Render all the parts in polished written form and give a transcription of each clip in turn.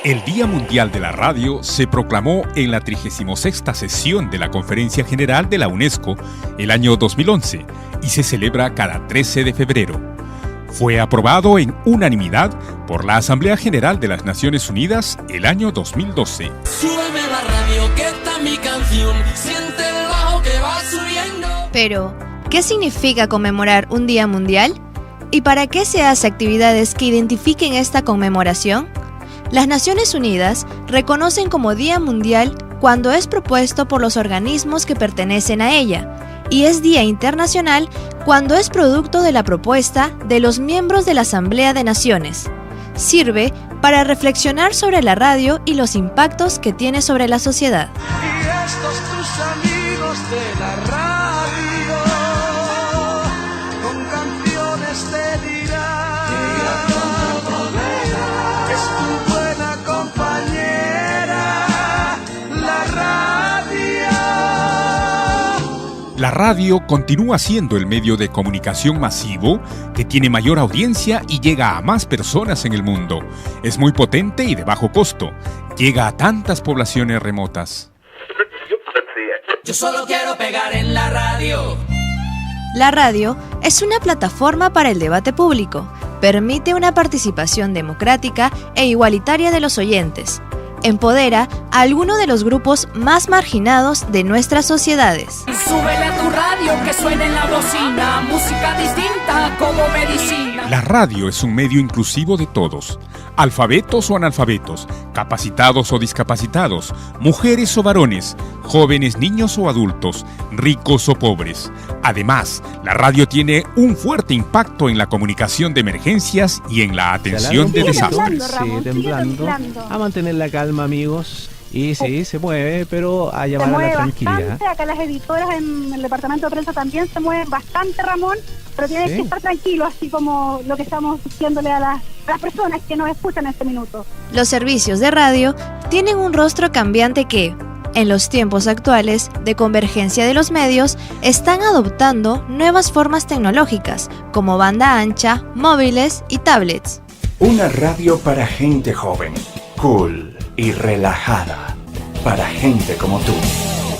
El Día Mundial de la Radio se proclamó en la 36ª sesión de la Conferencia General de la UNESCO el año 2011 y se celebra cada 13 de febrero. Fue aprobado en unanimidad por la Asamblea General de las Naciones Unidas el año 2012. Súbeme la radio, que está mi canción, siente el bajo que va subiendo. Pero, ¿qué significa conmemorar un Día Mundial? ¿Y para qué se hace actividades que identifiquen esta conmemoración? Las Naciones Unidas reconocen como Día Mundial cuando es propuesto por los organismos que pertenecen a ella, y es Día Internacional cuando es producto de la propuesta de los miembros de la Asamblea de Naciones. Sirve para reflexionar sobre la radio y los impactos que tiene sobre la sociedad. Y estos tus amigos de la radio, con canciones te dirán, es tu buena compañera, la radio. La radio continúa siendo el medio de comunicación masivo que tiene mayor audiencia y llega a más personas en el mundo. Es muy potente y de bajo costo. Llega a tantas poblaciones remotas. Yo solo quiero pegar en la radio. La radio es una plataforma para el debate público. Permite una participación democrática e igualitaria de los oyentes. Empodera a alguno de los grupos más marginados de nuestras sociedades. Súbele a tu radio, que suene en la bocina, música distinta como medicina. La radio es un medio inclusivo de todos, alfabetos o analfabetos, capacitados o discapacitados, mujeres o varones, jóvenes, niños o adultos, ricos o pobres. Además, la radio tiene un fuerte impacto en la comunicación de emergencias y en la atención de desastres. Sí, temblando. A mantener la calma, amigos. Y sí, se mueve, pero a llamar a la tranquilidad. Bastante. Acá las editoras en el departamento de prensa también se mueven bastante, Ramón, pero tienes que estar tranquilo, así como lo que estamos diciéndole a las personas que nos escuchan en este minuto. Los servicios de radio tienen un rostro cambiante que, en los tiempos actuales de convergencia de los medios, están adoptando nuevas formas tecnológicas, como banda ancha, móviles y tablets. Una radio para gente joven, cool y relajada, para gente como tú.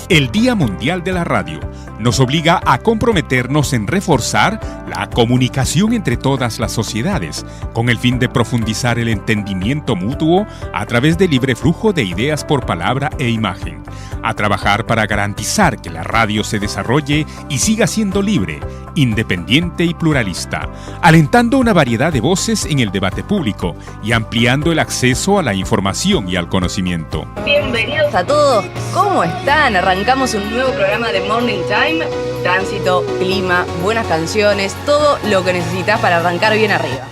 El Día Mundial de la Radio nos obliga a comprometernos en reforzar la comunicación entre todas las sociedades, con el fin de profundizar el entendimiento mutuo a través del libre flujo de ideas por palabra e imagen, a trabajar para garantizar que la radio se desarrolle y siga siendo libre, independiente y pluralista, alentando una variedad de voces en el debate público y ampliando el acceso a la información y al conocimiento. Bienvenidos a todos, ¿cómo están? Arrancamos un nuevo programa de Morning Time, tránsito, clima, buenas canciones, todo lo que necesitas para arrancar bien arriba.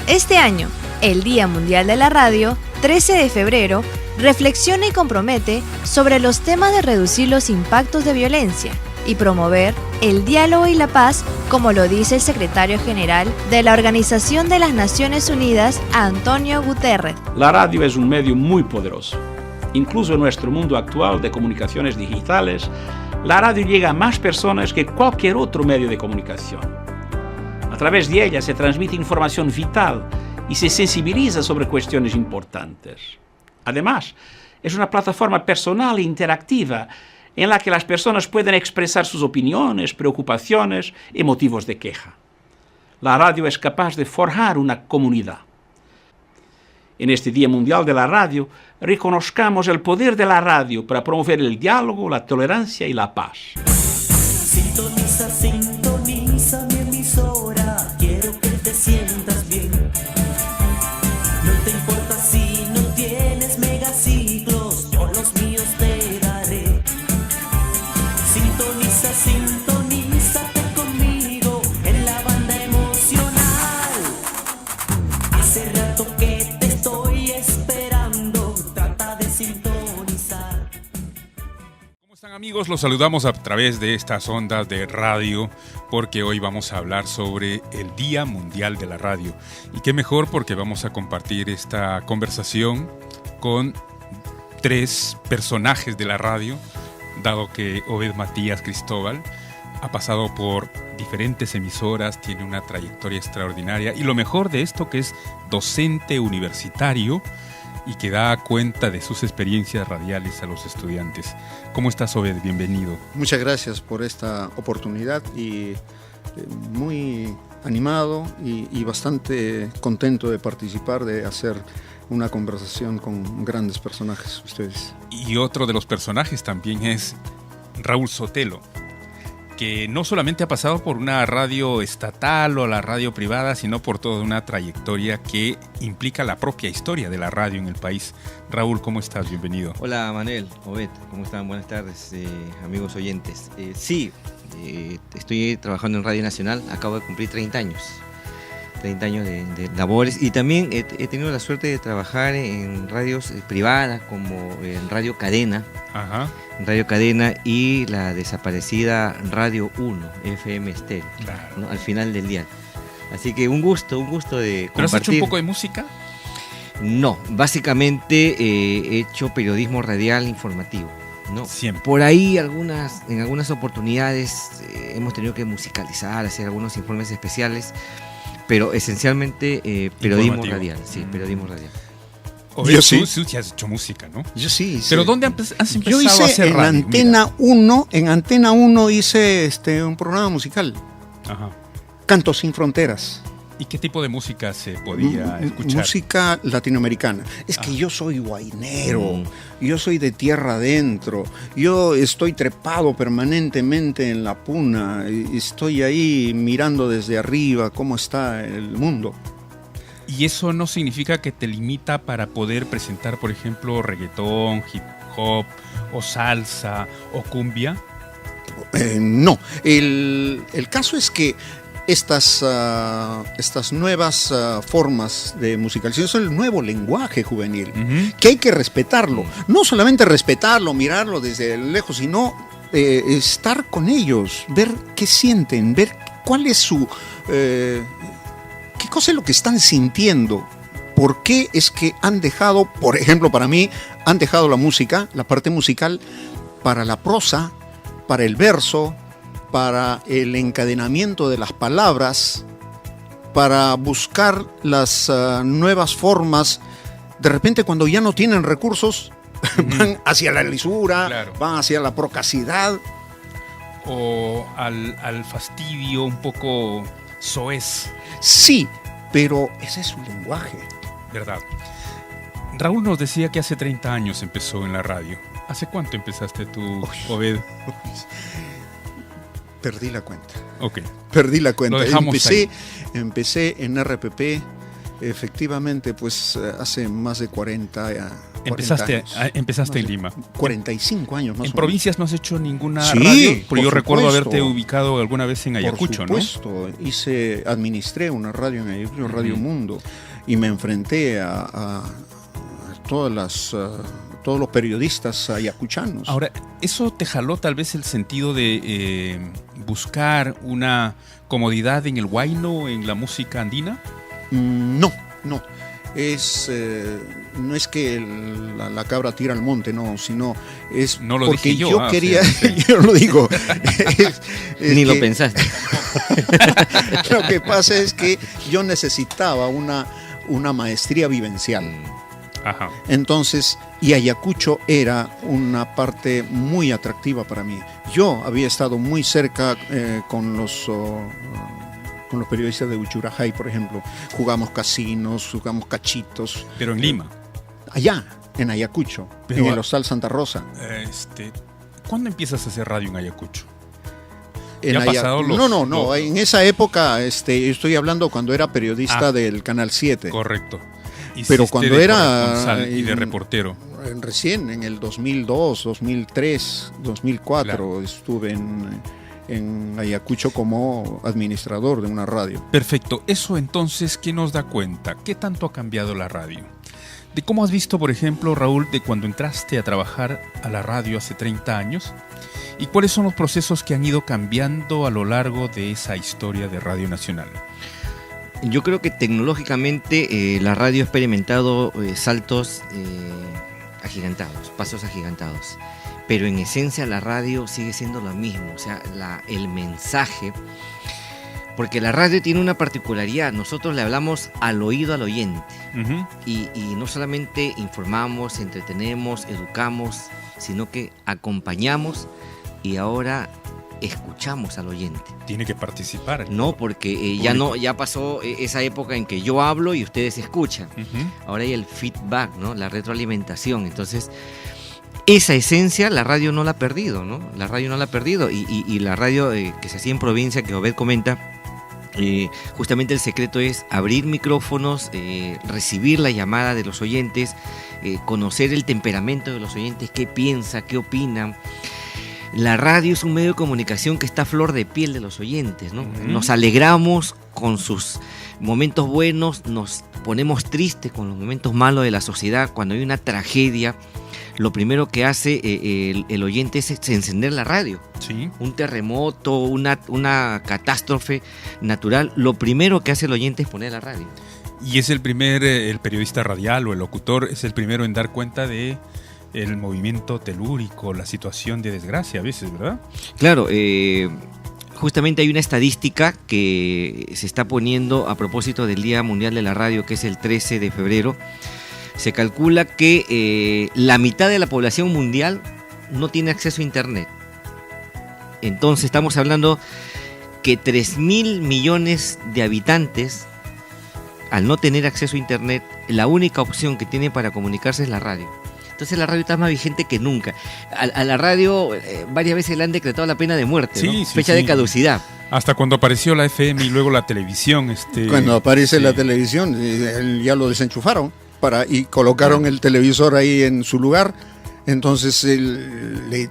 Este año, el Día Mundial de la Radio, 13 de febrero, reflexiona y compromete sobre los temas de reducir los impactos de violencia y promover el diálogo y la paz, como lo dice el secretario general de la Organización de las Naciones Unidas, Antonio Guterres. La radio es un medio muy poderoso. Incluso en nuestro mundo actual de comunicaciones digitales, la radio llega a más personas que cualquier otro medio de comunicación. A través de ella se transmite información vital y se sensibiliza sobre cuestiones importantes. Además, es una plataforma personal e interactiva en la que las personas pueden expresar sus opiniones, preocupaciones y motivos de queja. La radio es capaz de forjar una comunidad. En este Día Mundial de la Radio, reconozcamos el poder de la radio para promover el diálogo, la tolerancia y la paz. Sintoniza, sintoniza mi emisora, quiero que te sientas bien. No te importa si no tienes megaciclos, yo los míos te daré. Sintoniza, sintonízate conmigo en la banda emocional. Hace rato que te estoy esperando, trata de sintonizar. ¿Cómo están, amigos? Los saludamos a través de estas ondas de radio, porque hoy vamos a hablar sobre el Día Mundial de la Radio. Y qué mejor, porque vamos a compartir esta conversación con tres personajes de la radio, dado que Obed Matías Cristóbal ha pasado por diferentes emisoras, tiene una trayectoria extraordinaria, y lo mejor de esto, que es docente universitario y que da cuenta de sus experiencias radiales a los estudiantes. ¿Cómo estás, Obed? Bienvenido. Muchas gracias por esta oportunidad y muy animado y bastante contento de participar, de hacer una conversación con grandes personajes, ustedes. Y otro de los personajes también es Raúl Sotelo, que no solamente ha pasado por una radio estatal o la radio privada, sino por toda una trayectoria que implica la propia historia de la radio en el país. Raúl, ¿cómo estás? Bienvenido. Hola, Manuel, Obed, ¿cómo están? Buenas tardes, amigos oyentes. Estoy trabajando en Radio Nacional, acabo de cumplir 30 años. 30 años de labores, y también he tenido la suerte de trabajar en radios privadas como en Radio Cadena. Ajá. Radio Cadena y la desaparecida Radio 1, FM Estéreo, claro, ¿no? Al final del día. Así que un gusto de compartir. ¿Pero has hecho un poco de música? No, básicamente he hecho periodismo radial informativo, ¿no? Siempre. Por ahí en algunas oportunidades hemos tenido que musicalizar, hacer algunos informes especiales, pero esencialmente periodismo radial, sí, periodismo radial. Yo sí. Tú sí has hecho música, ¿no? Yo sí. ¿Pero dónde has empezado Yo hice a hacer radio? En Antena 1 hice un programa musical. Ajá. Cantos sin Fronteras. ¿Y qué tipo de música se podía escuchar? Música latinoamericana. Es que yo soy guainero, yo soy de tierra adentro, yo estoy trepado permanentemente en la puna, y estoy ahí mirando desde arriba cómo está el mundo. ¿Y eso no significa que te limita para poder presentar, por ejemplo, reggaetón, hip hop, o salsa, o cumbia? No, el caso es que estas nuevas formas de musicalización son el nuevo lenguaje juvenil, que hay que respetarlo. No solamente respetarlo, mirarlo desde lejos, sino estar con ellos, ver qué sienten, ver cuál es su... qué cosa es lo que están sintiendo. ¿Por qué es que han dejado, por ejemplo, para mí, han dejado la música, la parte musical, para la prosa, para el verso, para el encadenamiento de las palabras, para buscar las nuevas formas? De repente, cuando ya no tienen recursos, van hacia la lisura, claro, van hacia la procacidad. O al fastidio un poco soez. Sí, pero ese es su lenguaje. ¿Verdad? Raúl nos decía que hace 30 años empezó en la radio. ¿Hace cuánto empezaste tú, Obed? Perdí la cuenta. Ok. Perdí la cuenta. Lo dejamos Empecé en RPP, efectivamente, pues hace más de 40 años. Empezaste en Lima. 45 años más o menos. ¿En provincias no has hecho ninguna radio? Porque yo recuerdo haberte ubicado alguna vez en Ayacucho, ¿no? Por supuesto, administré una radio en Ayacucho, Radio Mundo, y me enfrenté a todos los periodistas ayacuchanos. Ahora, ¿eso te jaló tal vez el sentido de buscar una comodidad en el huayno, en la música andina? No. No es que la cabra tira al monte, no, sino es no lo porque dije yo quería, sí. Yo lo digo. Ni lo pensaste. Lo que pasa es que yo necesitaba una maestría vivencial. Ajá. Entonces, y Ayacucho era una parte muy atractiva para mí. Yo había estado muy cerca con los periodistas de Uchurajay, por ejemplo. Jugamos casinos, jugamos cachitos. Pero en Lima. Allá, en Ayacucho, en el Hostal Santa Rosa. ¿Cuándo empiezas a hacer radio en Ayacucho? No. En esa época, estoy hablando cuando era periodista del Canal 7. Correcto. Pero cuando era y de reportero. Recién en el 2002, 2003, 2004 claro. Estuve en Ayacucho como administrador de una radio. Perfecto. Eso entonces, ¿qué nos da cuenta? ¿Qué tanto ha cambiado la radio? ¿De cómo has visto, por ejemplo, Raúl, de cuando entraste a trabajar a la radio hace 30 años? ¿Y cuáles son los procesos que han ido cambiando a lo largo de esa historia de Radio Nacional? Yo creo que tecnológicamente la radio ha experimentado saltos agigantados, pasos agigantados. Pero en esencia la radio sigue siendo lo mismo. O sea, el mensaje Porque la radio tiene una particularidad, nosotros le hablamos al oído al oyente. Y no solamente informamos, entretenemos, educamos, sino que acompañamos y ahora escuchamos al oyente. Tiene que participar. No, porque ya pasó esa época en que yo hablo y ustedes escuchan. Ahora hay el feedback, ¿no? La retroalimentación. Entonces, esa esencia la radio no la ha perdido, ¿no? La radio no la ha perdido. Y la radio que se hacía en provincia, que Obed comenta, justamente el secreto es abrir micrófonos, recibir la llamada de los oyentes, conocer el temperamento de los oyentes, qué piensa, qué opinan. La radio es un medio de comunicación que está a flor de piel de los oyentes, ¿no? Nos alegramos con sus momentos buenos, nos ponemos tristes con los momentos malos de la sociedad. Cuando hay una tragedia, lo primero que hace el oyente es encender la radio. Sí. Un terremoto, una catástrofe natural, lo primero que hace el oyente es poner la radio. Y es el periodista radial o el locutor es el primero en dar cuenta de el movimiento telúrico, la situación de desgracia a veces, ¿verdad? Claro, justamente hay una estadística que se está poniendo a propósito del Día Mundial de la Radio, que es el 13 de febrero. Se calcula que la mitad de la población mundial no tiene acceso a Internet. Entonces estamos hablando que 3.000 millones de habitantes, al no tener acceso a Internet, la única opción que tiene para comunicarse es la radio. Entonces la radio está más vigente que nunca. A la radio varias veces le han decretado la pena de muerte, ¿no? Fecha de caducidad. Hasta cuando apareció la FM y luego la televisión. Cuando aparece la televisión, ya lo desenchufaron y colocaron el televisor ahí en su lugar. Entonces le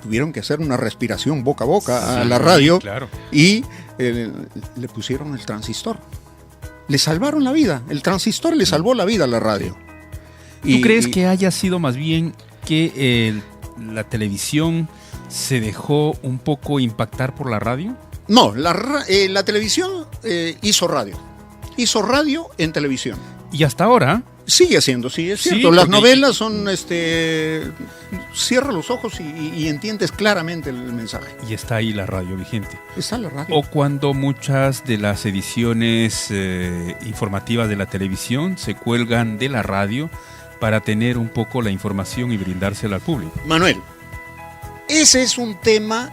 tuvieron que hacer una respiración boca a boca a la radio, claro. Y le pusieron el transistor. Le salvaron la vida. El transistor le salvó la vida a la radio. ¿Tú crees que haya sido más bien que la televisión se dejó un poco impactar por la radio? No, la televisión hizo radio. Hizo radio en televisión. ¿Y hasta ahora? Sigue haciendo, sí, es cierto. Las novelas son, cierra los ojos y entiendes claramente el mensaje. Y está ahí la radio vigente. Está la radio. O cuando muchas de las ediciones informativas de la televisión se cuelgan de la radio para tener un poco la información y brindársela al público. Manuel, ese es un tema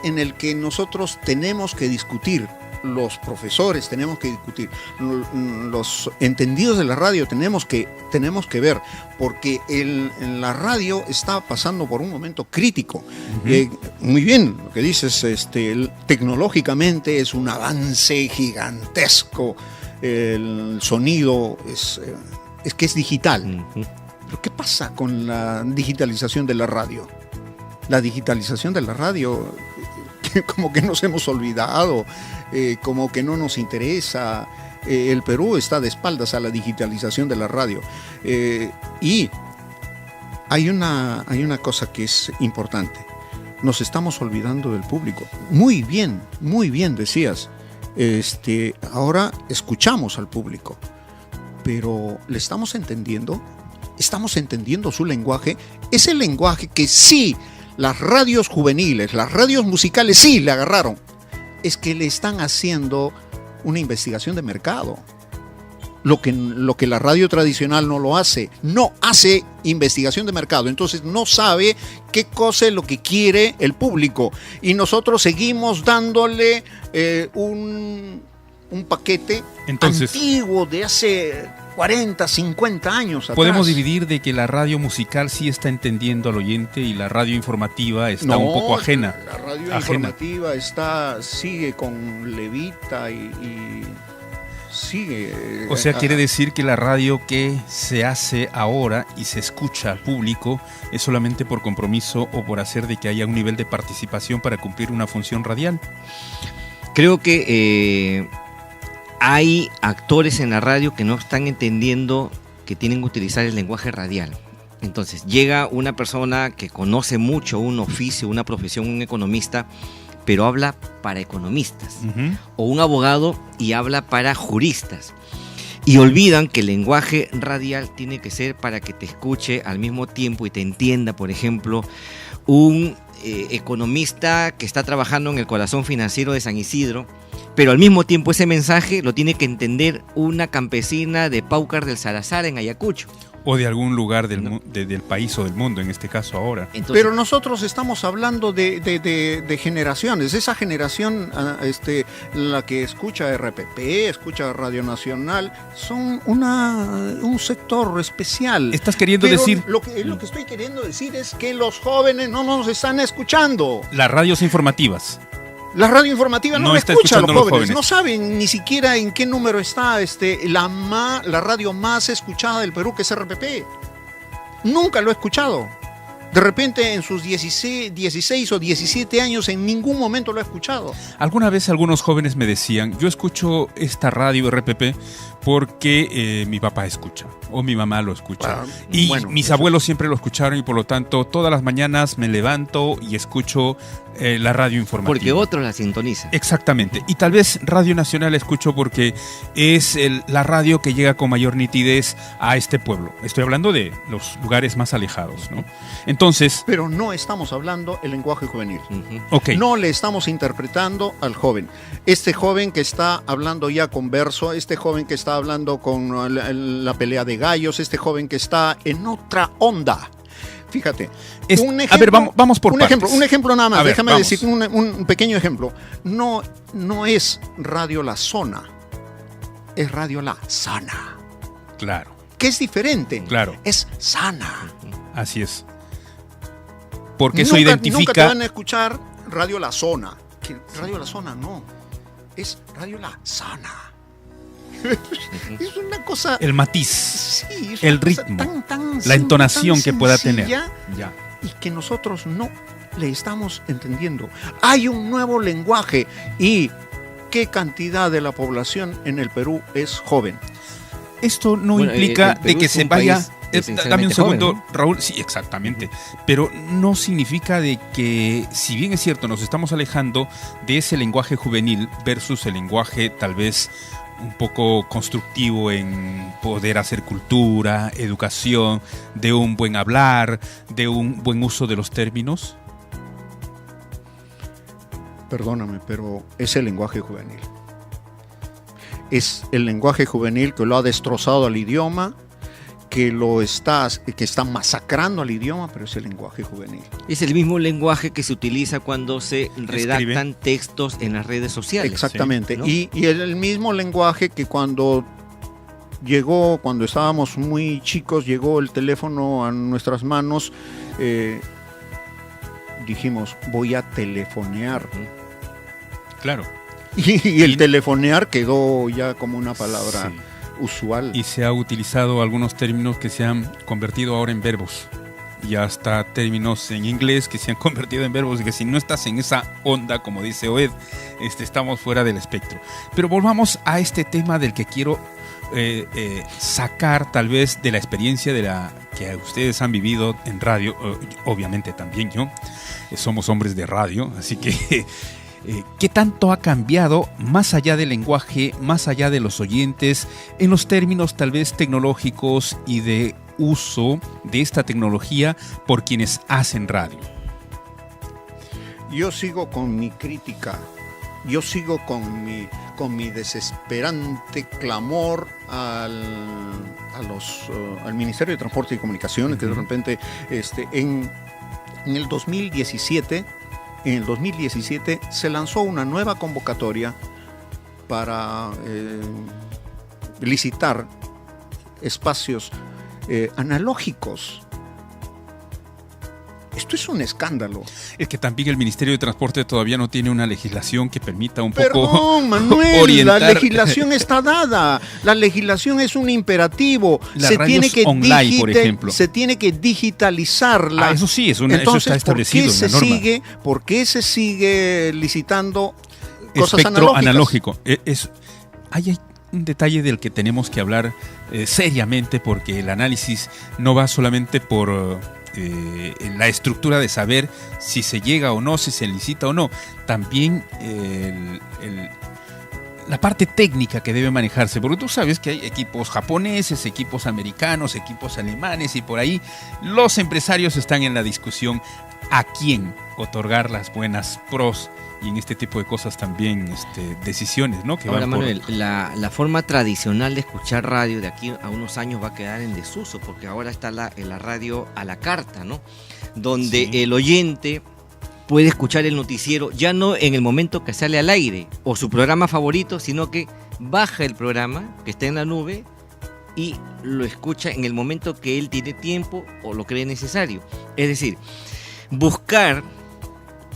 en el que nosotros tenemos que discutir. Los profesores tenemos que discutir, los entendidos de la radio tenemos que ver, porque la radio está pasando por un momento crítico. Muy bien, lo que dices, tecnológicamente es un avance gigantesco, el sonido es que es digital. Pero ¿qué pasa con la digitalización de la radio? La digitalización de la radio, como que nos hemos olvidado, como que no nos interesa. El Perú está de espaldas a la digitalización de la radio. Y hay una cosa que es importante. Nos estamos olvidando del público. Muy bien decías. Ahora escuchamos al público, pero ¿le estamos entendiendo? ¿Estamos entendiendo su lenguaje? Es el lenguaje que sí, las radios juveniles, las radios musicales sí le agarraron. Es que le están haciendo una investigación de mercado. Lo que la radio tradicional no hace investigación de mercado. Entonces no sabe qué cosa es lo que quiere el público. Y nosotros seguimos dándole un paquete antiguo de hace 40, 50 años atrás. Podemos dividir de que la radio musical sí está entendiendo al oyente y la radio informativa está un poco ajena. La radio informativa sigue con Levita y sigue. O sea, quiere decir que la radio que se hace ahora y se escucha al público es solamente por compromiso o por hacer de que haya un nivel de participación para cumplir una función radial. Creo que hay actores en la radio que no están entendiendo que tienen que utilizar el lenguaje radial. Entonces llega una persona que conoce mucho un oficio, una profesión, un economista, pero habla para economistas, o un abogado y habla para juristas. Y olvidan que el lenguaje radial tiene que ser para que te escuche al mismo tiempo y te entienda, por ejemplo, un economista que está trabajando en el corazón financiero de San Isidro pero al mismo tiempo ese mensaje lo tiene que entender una campesina de Paucar del Salazar en Ayacucho. O de algún lugar del país o del mundo, en este caso ahora. Entonces, pero nosotros estamos hablando de generaciones. Esa generación, la que escucha RPP, escucha Radio Nacional, son un sector especial. ¿Estás queriendo decir? Lo que estoy queriendo decir es que los jóvenes no nos están escuchando. Las radios informativas. La radio informativa no está escucha a los escuchando jóvenes. No saben ni siquiera en qué número está la radio más escuchada del Perú, que es RPP. Nunca lo he escuchado. De repente en sus 16 o 17 años en ningún momento lo he escuchado. Alguna vez algunos jóvenes me decían, yo escucho esta radio RPP porque mi papá escucha o mi mamá lo escucha. Y bueno, mis abuelos siempre lo escucharon y por lo tanto todas las mañanas me levanto y escucho la radio informativa. Porque otros la sintonizan. Exactamente. Y tal vez Radio Nacional la escucho porque es la radio que llega con mayor nitidez a este pueblo. Estoy hablando de los lugares más alejados, ¿no? Entonces... Pero no estamos hablando el lenguaje juvenil. Okay. No le estamos interpretando al joven. Este joven que está hablando ya con verso, este joven que está hablando con la pelea de gallos, este joven que está en otra onda. Fíjate, un ejemplo, a ver, vamos por partes. Un ejemplo nada más, ver, déjame decir un pequeño ejemplo. No es Radio La Zona, es Radio La Sana. Claro. Que es diferente. Claro. Es sana. Así es. Porque eso identifica... Nunca te van a escuchar Radio La Zona. Radio La Zona no, es Radio La Sana. Es una cosa... El matiz, sí, el ritmo, la entonación que pueda tener. Ya. Y que nosotros no le estamos entendiendo. Hay un nuevo lenguaje y ¿qué cantidad de la población en el Perú es joven? Esto no implica de que se vaya... Dame un segundo, joven, ¿no? Raúl. Sí, exactamente. Pero no significa de que, si bien es cierto, nos estamos alejando de ese lenguaje juvenil versus el lenguaje tal vez un poco constructivo en poder hacer cultura, educación, de un buen hablar, de un buen uso de los términos. Perdóname, pero es el lenguaje juvenil. Es el lenguaje juvenil que lo ha destrozado al idioma, que está masacrando al idioma, pero es el lenguaje juvenil. Es el mismo lenguaje que se utiliza cuando se redactan textos en las redes sociales. Exactamente, ¿sí? ¿No? Y el mismo lenguaje que cuando estábamos muy chicos, llegó el teléfono a nuestras manos, dijimos, voy a telefonear. Claro. Y el telefonear quedó ya como una palabra... Sí. Usual. Y se ha utilizado algunos términos que se han convertido ahora en verbos. Y hasta términos en inglés que se han convertido en verbos y que si no estás en esa onda, como dice Oed, estamos fuera del espectro. Pero volvamos a este tema del que quiero sacar tal vez de la experiencia que ustedes han vivido en radio. Obviamente también yo. Somos hombres de radio, así que... ¿Qué tanto ha cambiado más allá del lenguaje, más allá de los oyentes, en los términos tal vez tecnológicos y de uso de esta tecnología por quienes hacen radio? Yo sigo con mi crítica, yo sigo con mi desesperante clamor al Ministerio de Transporte y Comunicaciones, que de repente en el 2017... En el 2017 se lanzó una nueva convocatoria para licitar espacios analógicos. Esto es un escándalo. Es que también el Ministerio de Transporte todavía no tiene una legislación que permita un poco Perdón, Manuel, orientar. La legislación está dada. La legislación es un imperativo. Las radios online, por ejemplo. Se tiene que digitalizarla. Eso sí, eso está establecido en la norma. ¿Por qué se sigue licitando cosas espectro analógicas? analógico? Hay un detalle del que tenemos que hablar seriamente, porque el análisis no va solamente por... la estructura de saber si se llega o no, si se licita o no, también la parte técnica que debe manejarse, porque tú sabes que hay equipos japoneses, equipos americanos, equipos alemanes, y por ahí los empresarios están en la discusión a quién otorgar las buenas pros y en este tipo de cosas también decisiones, ¿no? Que ahora, van Manuel, la forma tradicional de escuchar radio de aquí a unos años va a quedar en desuso, porque ahora está la radio a la carta, ¿no? Donde el oyente puede escuchar el noticiero ya no en el momento que sale al aire o su programa favorito, sino que baja el programa que está en la nube y lo escucha en el momento que él tiene tiempo o lo cree necesario. Es decir, buscar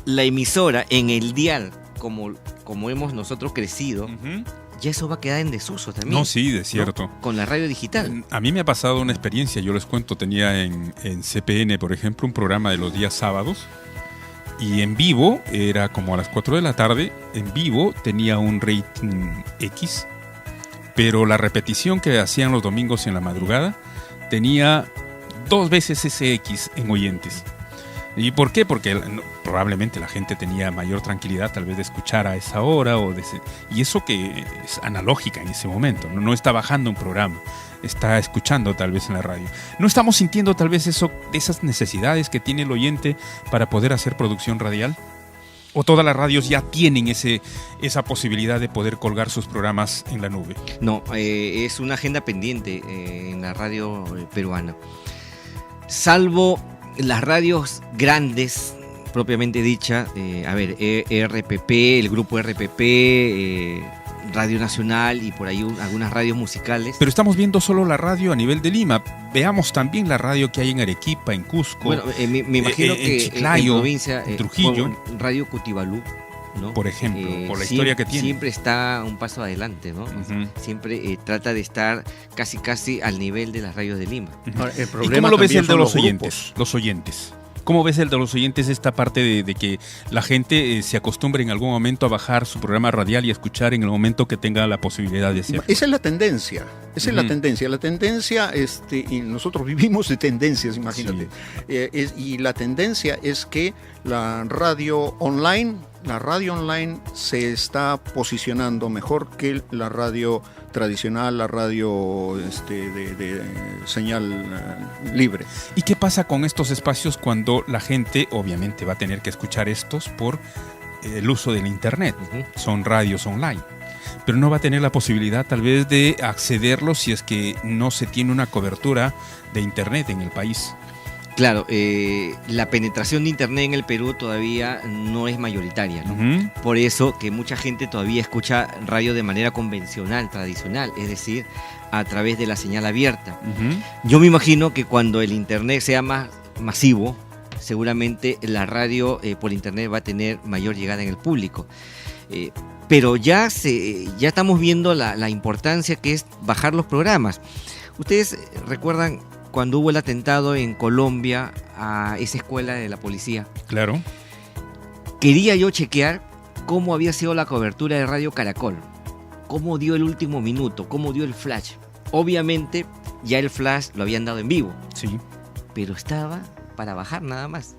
la emisora en el dial como hemos nosotros crecido, ya eso va a quedar en desuso también. No, sí, de cierto. ¿No? Con la radio digital. A mí me ha pasado una experiencia, yo les cuento, tenía en CPN, por ejemplo, un programa de los días sábados, y en vivo, era como a las 4 de la tarde, en vivo tenía un rating X, pero la repetición que hacían los domingos en la madrugada tenía 2 veces ese X en oyentes. ¿Y por qué? Porque probablemente la gente tenía mayor tranquilidad tal vez de escuchar a esa hora, y eso que es analógica en ese momento, no está bajando un programa, está escuchando tal vez en la radio. ¿No estamos sintiendo tal vez esas necesidades que tiene el oyente para poder hacer producción radial? ¿O todas las radios ya tienen esa posibilidad de poder colgar sus programas en la nube? No, es una agenda pendiente en la radio peruana. Salvo las radios grandes, propiamente dicha, RPP, el grupo RPP, Radio Nacional y por ahí algunas radios musicales. Pero estamos viendo solo la radio a nivel de Lima. Veamos también la radio que hay en Arequipa, en Cusco. Bueno, me imagino que en Chiclayo, en provincia, en Trujillo. Radio Cutibalú, ¿no? Por ejemplo, por la historia que tiene. Siempre está un paso adelante, ¿no? Siempre trata de estar casi al nivel de las radios de Lima. Ahora, el ¿Y problema cómo lo ves el de son los grupos. oyentes? ¿Cómo ves el de los oyentes esta parte de que la gente se acostumbre en algún momento a bajar su programa radial y a escuchar en el momento que tenga la posibilidad de hacerlo? Esa es la tendencia. Esa es la tendencia. La tendencia, y nosotros vivimos de tendencias, imagínate. Sí. Y la tendencia es que la radio online se está posicionando mejor que la radio tradicional, la radio de señal libre. ¿Y qué pasa con estos espacios cuando la gente obviamente va a tener que escuchar estos por el uso del internet? Son radios online, pero no va a tener la posibilidad tal vez de accederlos si es que no se tiene una cobertura de internet en el país. Claro, la penetración de internet en el Perú todavía no es mayoritaria, ¿no? Por eso que mucha gente todavía escucha radio de manera convencional, tradicional, es decir, a través de la señal abierta. Yo me imagino que cuando el internet sea más masivo, seguramente la radio por internet va a tener mayor llegada en el público. Pero ya estamos viendo la importancia que es bajar los programas. Ustedes recuerdan cuando hubo el atentado en Colombia a esa escuela de la policía. Claro. Quería yo chequear cómo había sido la cobertura de Radio Caracol, cómo dio el último minuto, cómo dio el flash. Obviamente ya el flash lo habían dado en vivo. Sí. Pero estaba para bajar nada más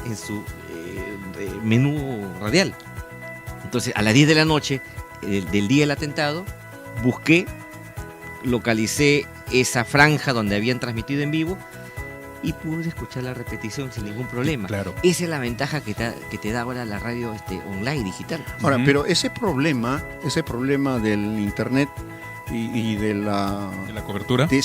en su menú radial. Entonces a las 10 de la noche del día del atentado busqué, localicé esa franja donde habían transmitido en vivo y pude escuchar la repetición sin ningún problema. Claro. Esa es la ventaja que te da ahora la radio online, digital. Ahora, pero ese problema del internet y de la cobertura, de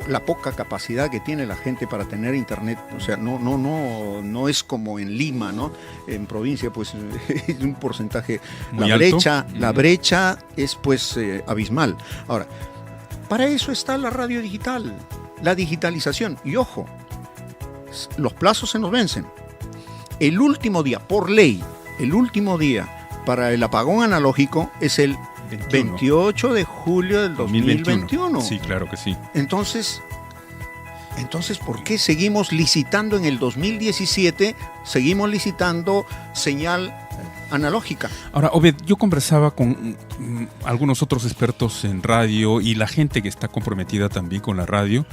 la poca capacidad que tiene la gente para tener internet, o sea, no es como en Lima, ¿no? En provincia, pues es un porcentaje. Muy La brecha es pues abismal. Ahora, para eso está la radio digital, la digitalización. Y ojo, los plazos se nos vencen. El último día, por ley, para el apagón analógico es el 28 de julio del 2021. Sí, claro que sí. Entonces, ¿por qué seguimos licitando en el 2017? Seguimos licitando señal analógica. Ahora, Obed, yo conversaba con algunos otros expertos en radio y la gente que está comprometida también con la radio.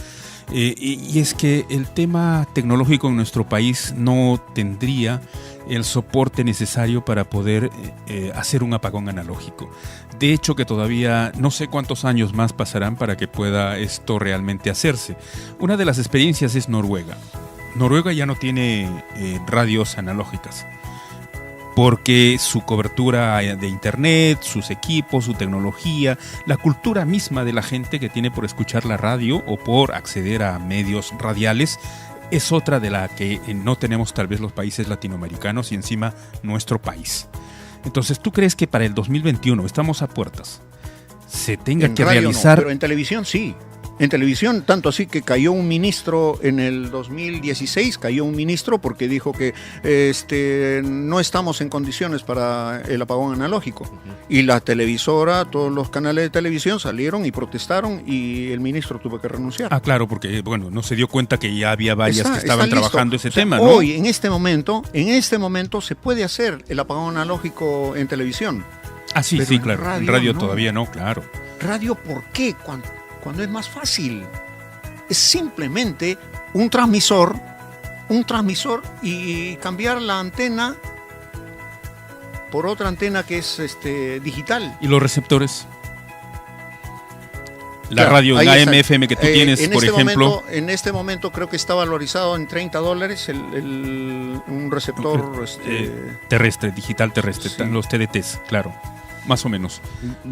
Y es que el tema tecnológico en nuestro país no tendría el soporte necesario para poder hacer un apagón analógico. De hecho, que todavía no sé cuántos años más pasarán para que pueda esto realmente hacerse. Una de las experiencias es Noruega. Noruega ya no tiene radios analógicas, porque su cobertura de internet, sus equipos, su tecnología, la cultura misma de la gente que tiene por escuchar la radio o por acceder a medios radiales, es otra de la que no tenemos tal vez los países latinoamericanos y encima nuestro país. Entonces, ¿tú crees que para el 2021, estamos a puertas, se tenga que realizar? No, pero en televisión sí. En televisión, tanto así que cayó un ministro en el 2016, cayó un ministro porque dijo que no estamos en condiciones para el apagón analógico. Y la televisora, todos los canales de televisión salieron y protestaron y el ministro tuvo que renunciar. Ah, claro, porque bueno, no se dio cuenta que ya había varias que estaban trabajando ese tema, ¿no? Hoy, en este momento, se puede hacer el apagón analógico en televisión. Ah, sí, sí, claro. En radio no. Todavía no, claro. ¿Radio por qué? Cuando es más fácil. Es simplemente un transmisor y cambiar la antena por otra antena que es digital. ¿Y los receptores? La radio, la AM, FM que tú tienes, por ejemplo. En este momento creo que está valorizado en $30 un receptor terrestre, digital terrestre, sí. Los TDTs, claro, más o menos.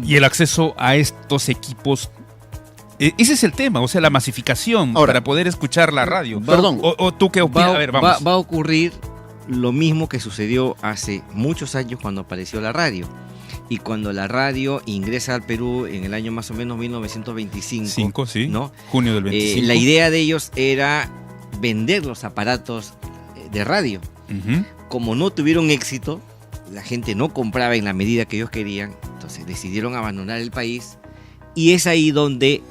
Y el acceso a estos equipos. Ese es el tema, o sea, la masificación para poder escuchar la radio. Perdón. ¿O tú qué opinas? A ver, vamos. Va a ocurrir lo mismo que sucedió hace muchos años cuando apareció la radio. Y cuando la radio ingresa al Perú en el año más o menos 1925, sí, ¿no? Junio del 25. La idea de ellos era vender los aparatos de radio. Como no tuvieron éxito, la gente no compraba en la medida que ellos querían, entonces decidieron abandonar el país y es ahí donde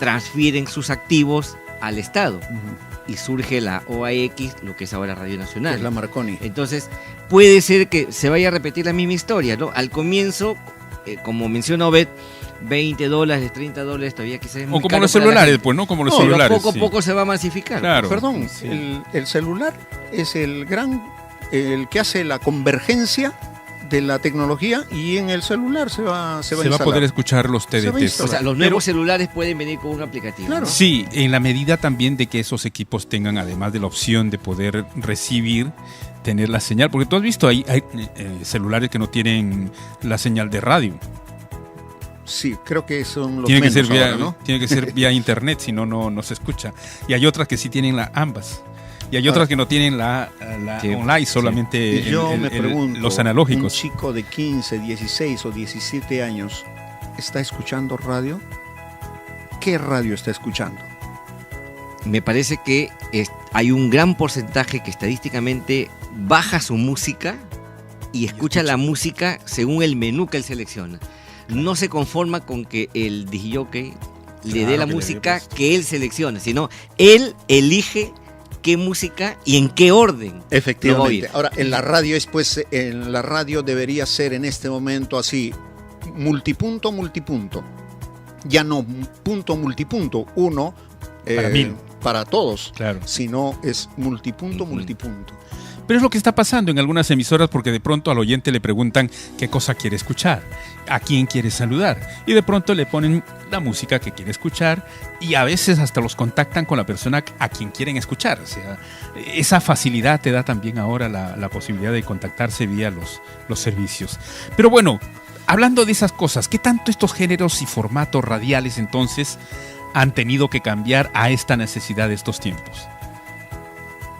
transfieren sus activos al Estado y surge la OAX, lo que es ahora Radio Nacional. Es la Marconi. Entonces, puede ser que se vaya a repetir la misma historia, ¿no? Al comienzo, como menciona Obed, $20, $30, todavía quizás es muy o como caro los celulares, pues, ¿no? Como los celulares. Poco a poco se va a masificar. Claro. Perdón, sí. el celular es el que hace la convergencia de la tecnología y en el celular se va a poder escuchar los TDTs. O sea, los nuevos celulares pueden venir con un aplicativo. Claro. ¿no? Sí, en la medida también de que esos equipos tengan, además de la opción de poder recibir, tener la señal, porque tú has visto hay celulares que no tienen la señal de radio. Sí, creo que son los tiene menos que ser ahora, ¿no? Tiene que ser vía internet, si no, no se escucha. Y hay otras que sí tienen ambas. Y hay otras que no tienen la online, solamente yo me pregunto, los analógicos. ¿Un chico de 15, 16 o 17 años está escuchando radio? ¿Qué radio está escuchando? Me parece que hay un gran porcentaje que estadísticamente baja su música y escucha la música según el menú que él selecciona. No se conforma con que el disjockey le dé la música que él selecciona, sino él elige qué música y en qué orden. Efectivamente. Ahora, en la radio en la radio debería ser en este momento así, multipunto. Ya no punto, multipunto, uno para todos, claro. Sino es multipunto. Pero es lo que está pasando en algunas emisoras porque de pronto al oyente le preguntan qué cosa quiere escuchar, a quién quiere saludar y de pronto le ponen la música que quiere escuchar y a veces hasta los contactan con la persona a quien quieren escuchar. O sea, esa facilidad te da también ahora la posibilidad de contactarse vía los servicios. Pero bueno, hablando de esas cosas, ¿qué tanto estos géneros y formatos radiales entonces han tenido que cambiar a esta necesidad de estos tiempos?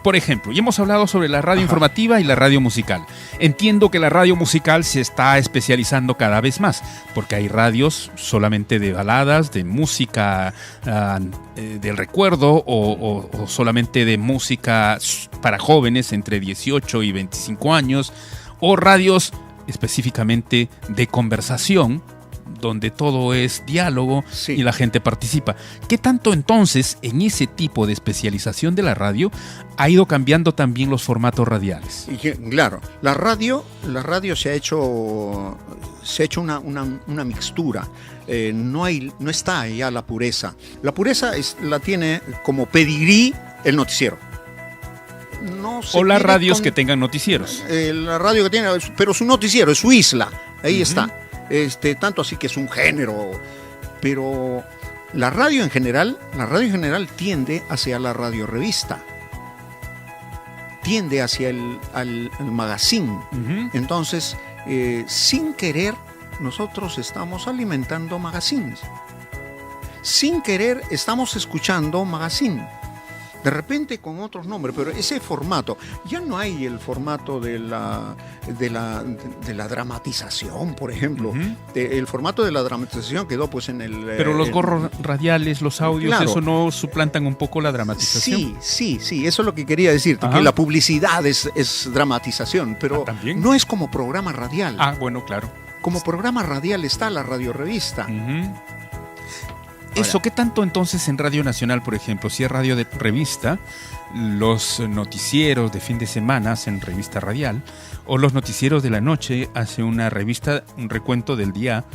Por ejemplo, ya hemos hablado sobre la radio informativa y la radio musical. Entiendo que la radio musical se está especializando cada vez más, porque hay radios solamente de baladas, de música del recuerdo o solamente de música para jóvenes entre 18 y 25 años, o radios específicamente de conversación, donde todo es diálogo y la gente participa. ¿Qué tanto entonces en ese tipo de especialización de la radio ha ido cambiando también los formatos radiales? Claro, la radio se ha hecho una mixtura. No está ya la pureza. La pureza la tiene como pedigrí el noticiero. O las radios que tengan noticieros. La radio que tiene, pero su noticiero es su isla. Ahí está. Tanto así que es un género, pero la radio en general tiende hacia la radio revista. tiende hacia el magazine. Entonces, sin querer, nosotros estamos alimentando magazines. Sin querer, estamos escuchando magazine. De repente con otros nombres, pero ese formato, ya no hay el formato de la dramatización, por ejemplo. El formato de la dramatización quedó pues en el... Pero los gorros radiales, los audios, claro, ¿eso no suplantan un poco la dramatización? Sí, eso es lo que quería decirte, que la publicidad es dramatización, pero no es como programa radial. Ah, bueno, claro. Como programa radial está la radiorevista. Eso, ¿qué tanto entonces en Radio Nacional, por ejemplo, si es radio de revista, los noticieros de fin de semana hacen revista radial, o los noticieros de la noche hacen una revista, un recuento del día?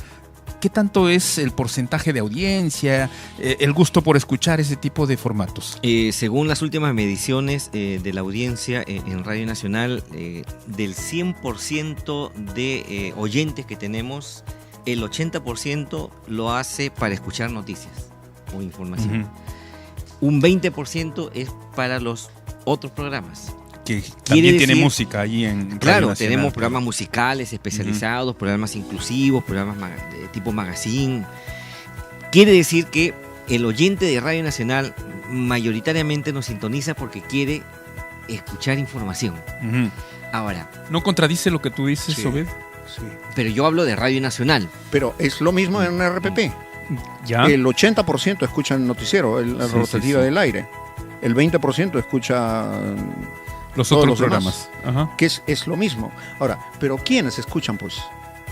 ¿Qué tanto es el porcentaje de audiencia, el gusto por escuchar ese tipo de formatos? Según las últimas mediciones de la audiencia en Radio Nacional, del 100% de oyentes que tenemos, el 80% lo hace para escuchar noticias o información. Un 20% es para los otros programas. Que también tiene música ahí en Radio Claro, Nacional. tenemos programas musicales especializados, programas inclusivos, programas de tipo magazine. Quiere decir que el oyente de Radio Nacional mayoritariamente nos sintoniza porque quiere escuchar información. Ahora, ¿no contradice lo que tú dices, Obed? Sí. Pero yo hablo de Radio Nacional. Pero es lo mismo en RPP. ¿Ya? El 80% escucha el noticiero, la rotativa del aire. El 20% escucha los otros programas. Que es lo mismo. Ahora, ¿pero quiénes escuchan, pues?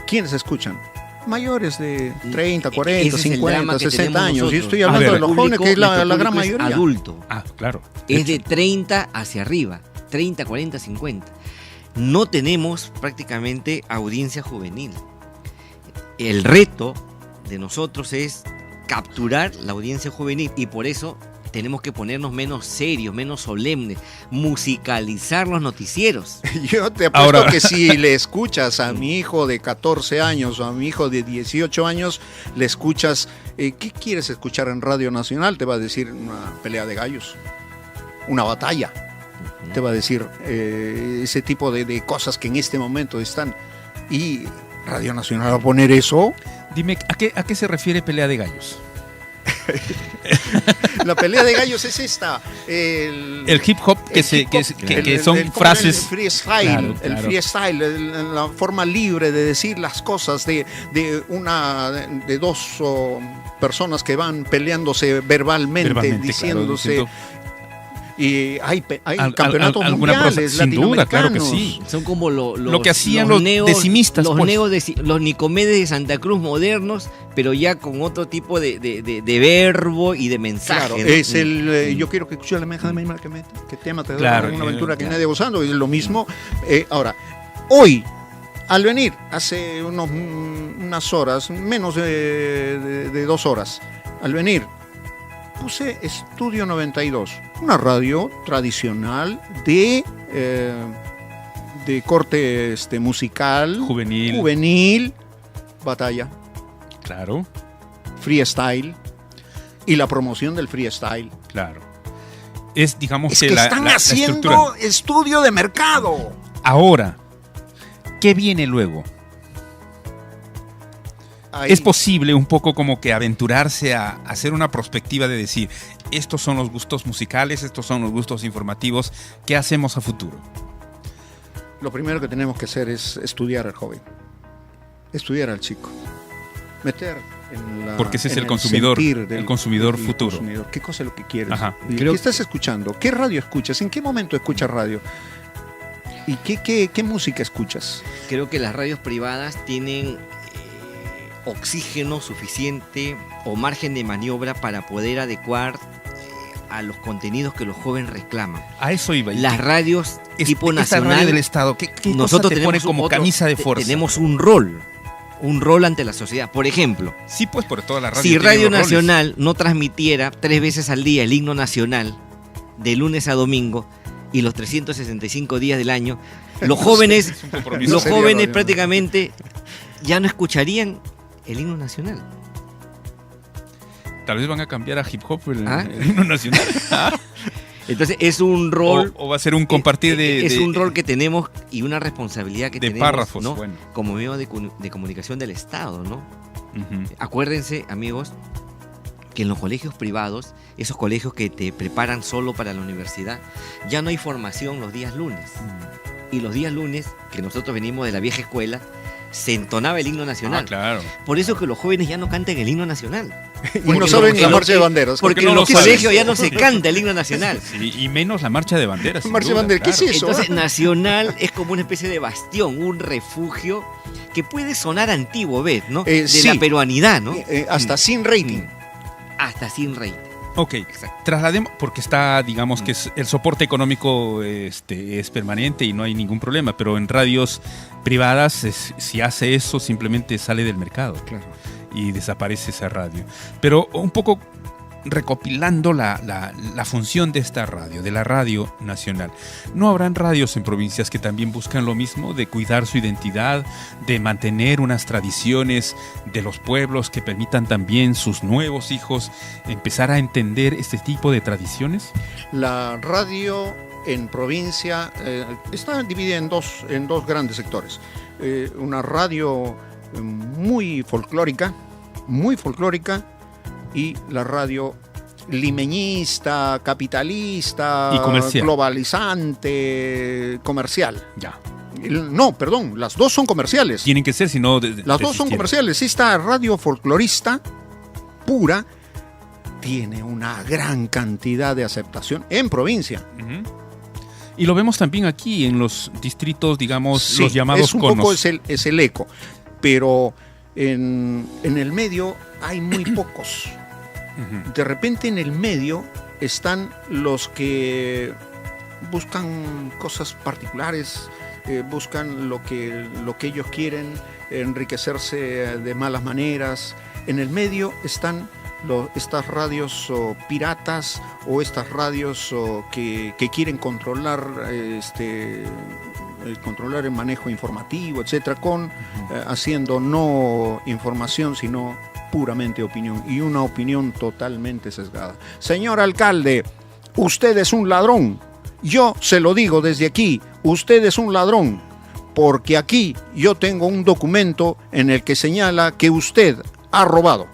¿Quiénes escuchan? Mayores de 30, 40, 50, 60 años. Yo estoy hablando de los jóvenes, que es la gran mayoría. Adulto. Ah, claro. Es de 30 hacia arriba. 30, 40, 50. No tenemos prácticamente audiencia juvenil. El reto de nosotros es capturar la audiencia juvenil y por eso tenemos que ponernos menos serios, menos solemnes, musicalizar los noticieros. Yo te apuesto que si le escuchas a mi hijo de 14 años o a mi hijo de 18 años, le escuchas, ¿qué quieres escuchar en Radio Nacional? Te va a decir una pelea de gallos, una batalla. Te va a decir ese tipo de cosas que en este momento están. Y Radio Nacional va a poner eso. Dime, ¿a qué se refiere pelea de gallos? La pelea de gallos es esta. El hip hop, que son frases. El freestyle, claro. El freestyle, la forma libre de decir las cosas de dos personas que van peleándose verbalmente diciéndose. Claro, y hay campeonatos mundiales, sin duda, claro que sí. Son como lo que hacían los decimistas, los Nicomedes de Santa Cruz modernos, pero ya con otro tipo de verbo y de mensaje. Claro, ¿no? es yo quiero que escuche la meja de Maymar que tema te da una aventura que nadie gozando, es lo mismo. Ahora, hoy, al venir, hace unas horas, menos de 2 horas, al venir, puse Estudio 92, una radio tradicional de corte musical, juvenil, batalla. Claro. Freestyle y la promoción del freestyle. Claro. Es, digamos, que están haciendo estudio de mercado. Ahora, ¿qué viene luego? Es posible un poco como que aventurarse a hacer una perspectiva de decir, estos son los gustos musicales, estos son los gustos informativos, ¿qué hacemos a futuro? Lo primero que tenemos que hacer es estudiar al joven, estudiar al chico, meter porque ese es el consumidor, el consumidor futuro. ¿Qué cosa es lo que quieres? ¿Qué estás escuchando? ¿Qué radio escuchas? ¿En qué momento escuchas radio? ¿Y qué música escuchas? Creo que las radios privadas tienen oxígeno suficiente o margen de maniobra para poder adecuar a los contenidos que los jóvenes reclaman. A eso iba. Las radios tipo nacional radio del Estado, ¿qué nosotros te pone como camisa de fuerza? Tenemos un rol ante la sociedad. Por ejemplo, sí, pues por toda la radio. Si Radio Nacional no transmitiera 3 veces al día el himno nacional de lunes a domingo y los 365 días del año, los jóvenes prácticamente ya no escucharían el himno nacional. Tal vez van a cambiar a hip hop el himno nacional. Entonces es un rol... O va a ser un compartir Es un rol que tenemos y una responsabilidad que tenemos, párrafos, ¿no? bueno. Como medio de comunicación del Estado, ¿no? Uh-huh. Acuérdense, amigos, que en los colegios privados, esos colegios que te preparan solo para la universidad, ya no hay formación los días lunes. Y los días lunes, que nosotros venimos de la vieja escuela, se entonaba el himno nacional. Ah, claro. Por eso que los jóvenes ya no cantan el himno nacional. Y no saben la marcha de banderas. Porque en los colegios ya no se canta el himno nacional. Sí, y menos la marcha de banderas. Marcha de banderas, ¿qué es eso? Entonces, nacional es como una especie de bastión, un refugio que puede sonar antiguo, ¿ves? ¿No? De la peruanidad, ¿no? Hasta sin rating. Hasta sin rating. Ok, traslademos, porque está, digamos que el soporte económico es permanente y no hay ningún problema, pero en radios privadas, si hace eso, simplemente sale del mercado. Claro. Y desaparece esa radio. Pero un poco recopilando la función de esta radio, de la radio nacional. ¿No habrán radios en provincias que también buscan lo mismo, de cuidar su identidad, de mantener unas tradiciones de los pueblos que permitan también sus nuevos hijos empezar a entender este tipo de tradiciones? La radio en provincia está dividida en dos grandes sectores. Una radio muy folclórica, y la radio limeñista, capitalista, y comercial, globalizante, comercial. Ya. No, perdón, las dos son comerciales. Tienen que ser, si no... Las dos son comerciales. Esta radio folclorista pura tiene una gran cantidad de aceptación en provincia. Uh-huh. Y lo vemos también aquí en los distritos, digamos, sí, los llamados es un conos. poco es el eco, pero en el medio hay muy pocos. Uh-huh. De repente en el medio están los que buscan cosas particulares, buscan lo que ellos quieren, enriquecerse de malas maneras. En el medio están estas radios piratas o estas radios que quieren controlar controlar el manejo informativo, etcétera, haciendo no información sino puramente opinión, y una opinión totalmente sesgada. Señor alcalde, usted es un ladrón. Yo se lo digo desde aquí, usted es un ladrón, porque aquí yo tengo un documento en el que señala que usted ha robado.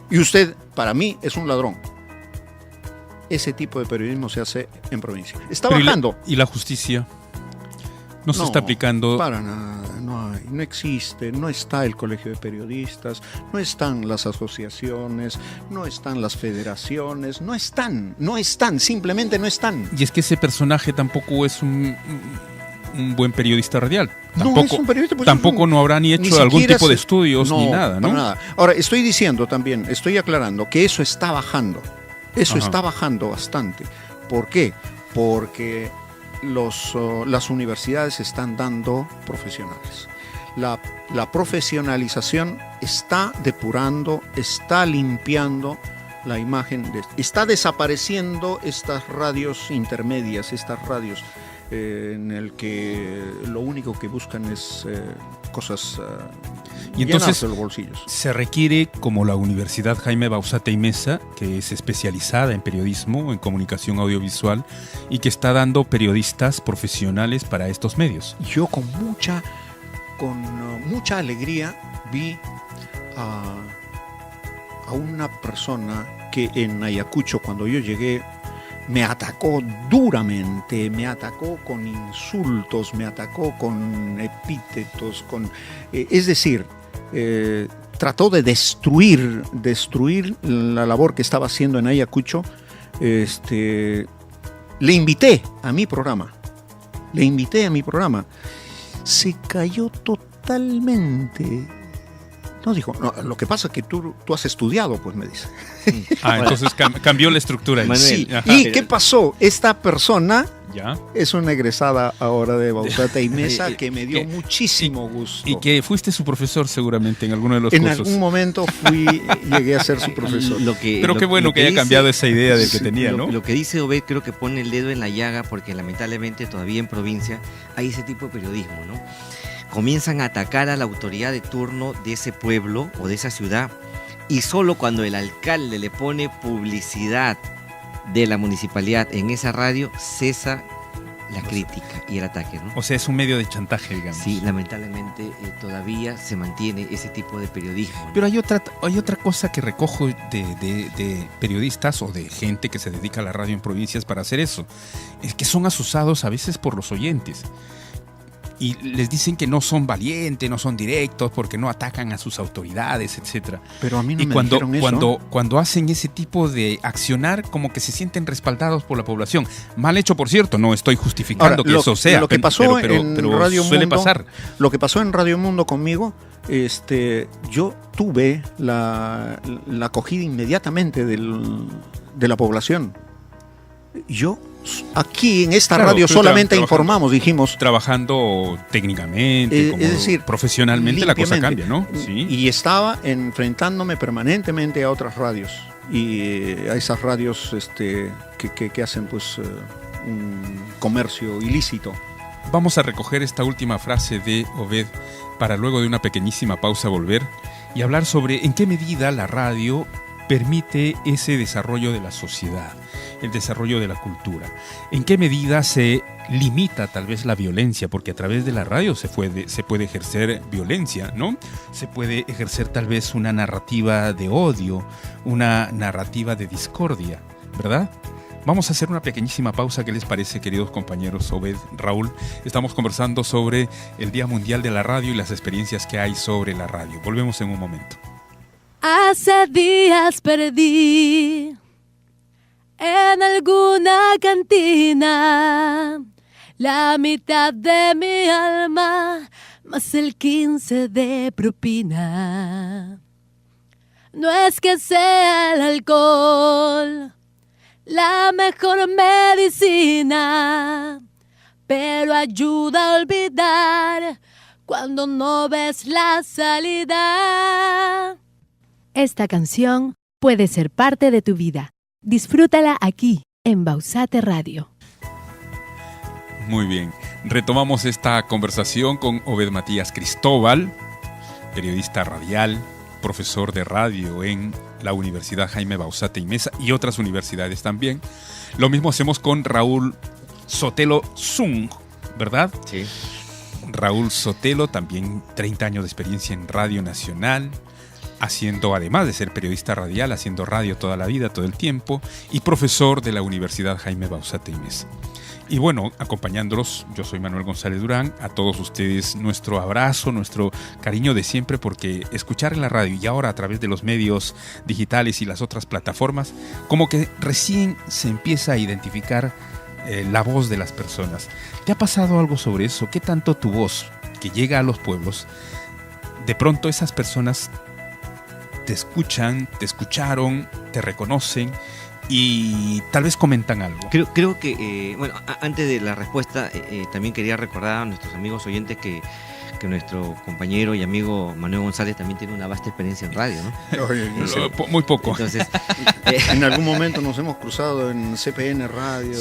Y usted, para mí, es un ladrón. Ese tipo de periodismo se hace en provincia. Está bajando. ¿Y la justicia? ¿No se está aplicando? Para nada, no existe, no está el colegio de periodistas, no están las asociaciones, no están las federaciones, no están, simplemente no están. Y es que ese personaje tampoco es un buen periodista radial. Tampoco, no es un periodista, pues tampoco no habrá ni hecho algún tipo de estudios ni nada, ¿no? Nada. Ahora, estoy diciendo también, estoy aclarando que eso está bajando. Eso está bajando bastante. ¿Por qué? Porque las universidades están dando profesionales. La profesionalización está depurando, está limpiando la imagen, está desapareciendo estas radios intermedias, estas radios en el que lo único que buscan es cosas y entonces los bolsillos. Se requiere, como la Universidad Jaime Bauzate y Mesa, que es especializada en periodismo, en comunicación audiovisual, y que está dando periodistas profesionales para estos medios. Yo con mucha alegría vi a una persona que en Ayacucho, cuando yo llegué, me atacó duramente, me atacó con insultos, me atacó con epítetos, es decir, trató de destruir la labor que estaba haciendo en Ayacucho. Le invité a mi programa, se cayó totalmente. No, dijo, no, lo que pasa es que tú has estudiado, pues me dice. Entonces cambió la estructura. Sí. ¿Y qué pasó? Esta persona es una egresada ahora de Bauzate y Mesa que me dio muchísimo gusto. Y que fuiste su profesor seguramente en alguno de los cursos. En algún momento llegué a ser su profesor. Pero qué bueno que haya cambiado esa idea del que tenía, ¿no? Lo que dice Obed creo que pone el dedo en la llaga, porque lamentablemente todavía en provincia hay ese tipo de periodismo, ¿no? Comienzan a atacar a la autoridad de turno de ese pueblo o de esa ciudad, y solo cuando el alcalde le pone publicidad de la municipalidad en esa radio, cesa la crítica y el ataque, ¿no? O sea, es un medio de chantaje, digamos. Sí, lamentablemente todavía se mantiene ese tipo de periodismo, ¿no? Pero hay otra cosa que recojo de periodistas o de gente que se dedica a la radio en provincias para hacer eso. Es que son asusados a veces por los oyentes. Y les dicen que no son valientes, no son directos, porque no atacan a sus autoridades, etc. Pero a mí no y me dijeron eso. Cuando hacen ese tipo de accionar, como que se sienten respaldados por la población. Mal hecho, por cierto, no estoy justificando Ahora, que eso sea. Lo que pasó pero en Radio suele Mundo, pasar. Lo que pasó en Radio Mundo conmigo, yo tuve la acogida inmediatamente de la población. Yo aquí en esta radio solamente informamos, dijimos. Trabajando técnicamente, como es decir, profesionalmente la cosa cambia, ¿no? Sí. Y estaba enfrentándome permanentemente a otras radios. Y a esas radios que hacen pues un comercio ilícito. Vamos a recoger esta última frase de Obed para luego de una pequeñísima pausa volver y hablar sobre en qué medida la radio permite ese desarrollo de la sociedad, el desarrollo de la cultura. ¿En qué medida se limita tal vez la violencia? Porque a través de la radio se puede ejercer violencia, ¿no? Se puede ejercer tal vez una narrativa de odio, una narrativa de discordia, ¿verdad? Vamos a hacer una pequeñísima pausa. ¿Qué les parece, queridos compañeros? Obed, Raúl, estamos conversando sobre el Día Mundial de la Radio y las experiencias que hay sobre la radio. Volvemos en un momento. Hace días perdí en alguna cantina la mitad de mi alma, más el 15 de propina. No es que sea el alcohol la mejor medicina, pero ayuda a olvidar cuando no ves la salida. Esta canción puede ser parte de tu vida. Disfrútala aquí, en Bausate Radio. Muy bien. Retomamos esta conversación con Obed Matías Cristóbal, periodista radial, profesor de radio en la Universidad Jaime Bausate y Mesa y otras universidades también. Lo mismo hacemos con Raúl Sotelo Zung, ¿verdad? Sí. Raúl Sotelo, también 30 años de experiencia en Radio Nacional, haciendo, además de ser periodista radial, haciendo radio toda la vida, todo el tiempo, y profesor de la Universidad Jaime Bausate y Mesa. Y bueno, acompañándolos, yo soy Manuel González Durán, a todos ustedes nuestro abrazo, nuestro cariño de siempre, porque escuchar en la radio y ahora a través de los medios digitales y las otras plataformas, como que recién se empieza a identificar la voz de las personas. ¿Te ha pasado algo sobre eso? ¿Qué tanto tu voz, que llega a los pueblos, de pronto esas personas te escuchan, te escucharon, te reconocen y tal vez comentan algo? Creo que, bueno, antes de la respuesta, también quería recordar a nuestros amigos oyentes que nuestro compañero y amigo Manuel González también tiene una vasta experiencia en radio, ¿no? Muy poco. Entonces, en algún momento nos hemos cruzado en CPN Radio.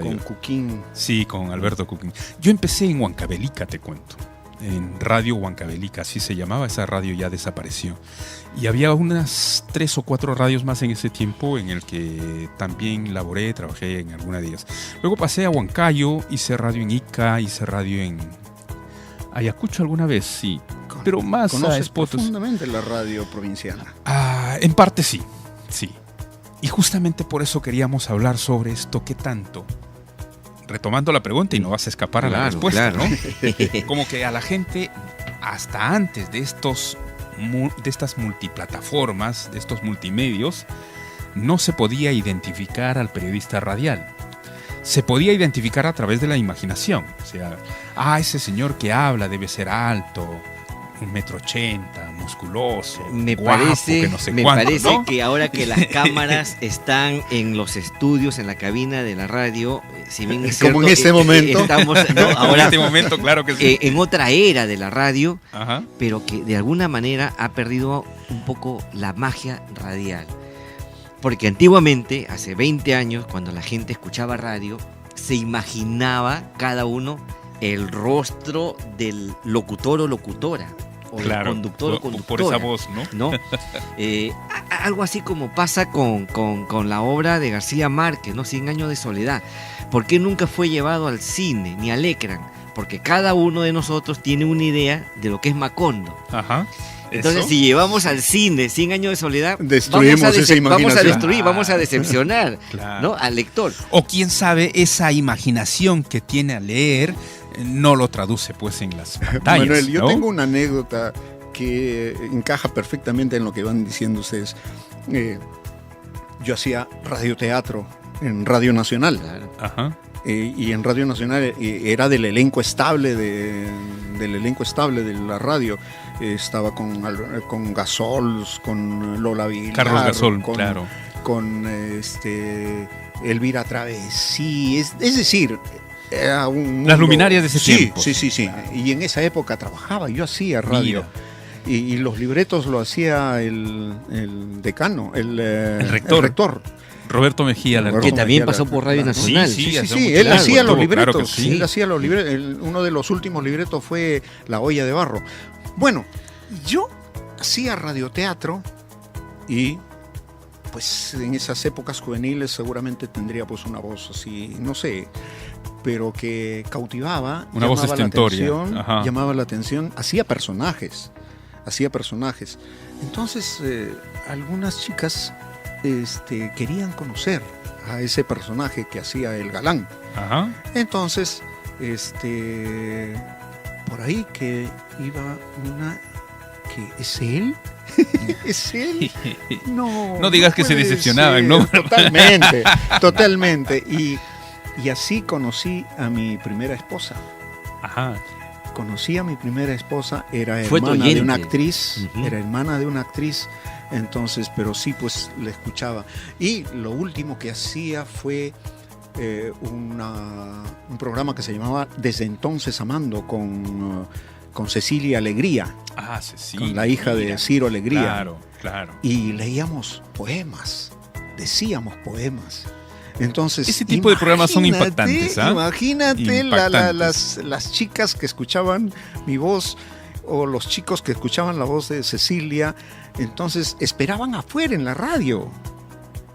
Con Cuquín. Sí, con Alberto Cuquín. Yo empecé en Huancavelica, te cuento. En Radio Huancavelica, así se llamaba, esa radio ya desapareció. Y había unas 3 o 4 radios más en ese tiempo en el que también laboré, trabajé en alguna de ellas. Luego pasé a Huancayo, hice radio en Ica, hice radio en Ayacucho alguna vez, sí. Pero más ¿Conoces profundamente la radio provinciana? En parte sí, sí. Y justamente por eso queríamos hablar sobre esto, ¿qué tanto? Retomando la pregunta y no vas a escapar a la respuesta, claro. ¿no? Como que a la gente, hasta antes de estas multiplataformas, de estos multimedios, no se podía identificar al periodista radial. Se podía identificar a través de la imaginación. O sea, ese señor que habla debe ser alto, 1,80 m, musculoso, guapo, que no sé cuánto, parece ¿no? que ahora que las cámaras están en los estudios, en la cabina de la radio, si bien es cierto, como en este momento, estamos, ¿no? Ahora, en este momento, claro que sí. En otra era de la radio, Ajá. Pero que de alguna manera ha perdido un poco la magia radial. Porque antiguamente, hace 20 años, cuando la gente escuchaba radio, se imaginaba cada uno el rostro del locutor o locutora, o claro, del conductor o conductora. por esa voz, ¿no? algo así como pasa con la obra de García Márquez, ¿no? 100 años de soledad. ¿Por qué nunca fue llevado al cine ni al ecran? Porque cada uno de nosotros tiene una idea de lo que es Macondo. Ajá. Entonces, si llevamos al cine 100 años de soledad, destruimos esa imaginación. Vamos a destruir, vamos a decepcionar, Claro. ¿no? Al lector. O quién sabe, esa imaginación que tiene al leer no lo traduce pues en las pantallas. Manuel, yo ¿no? tengo una anécdota que encaja perfectamente en lo que van diciendo ustedes. Yo hacía radioteatro en Radio Nacional. Ajá. Y en Radio Nacional era del elenco estable de la radio. Estaba con Gasols, con Lola Vilar, Carlos Gasol, claro. Con Elvira Travesí, es decir, era un mundo. Las luminarias de ese tiempo. Sí. Y en esa época trabajaba, yo hacía radio. Y los libretos lo hacía el decano, el rector. Roberto Mejía, que también pasó por Radio Nacional. Sí, él hacía los libretos. Claro sí. Él hacía los libretos. Uno de los últimos libretos fue La olla de barro. Bueno, yo hacía radioteatro y pues en esas épocas juveniles seguramente tendría pues una voz así, no sé, pero que cautivaba, una voz estentoria, llamaba la atención, hacía personajes. Entonces algunas chicas querían conocer a ese personaje que hacía el galán. Ajá. Entonces, por ahí que iba una que es él. ¿Es él? No digas que se decepcionaban, ¿no? Totalmente. Y así conocí a mi primera esposa. Ajá. Conocí a mi primera esposa, era hermana de una actriz, entonces, pero sí, pues la escuchaba. Y lo último que hacía fue un programa que se llamaba Desde entonces amando con Cecilia Alegría. Ah, Cecilia. Con la hija de Ciro Alegría. Claro. Y leíamos poemas, decíamos poemas. Entonces, ese tipo de programas son impactantes. Imagínate las chicas que escuchaban mi voz o los chicos que escuchaban la voz de Cecilia, entonces esperaban afuera en la radio.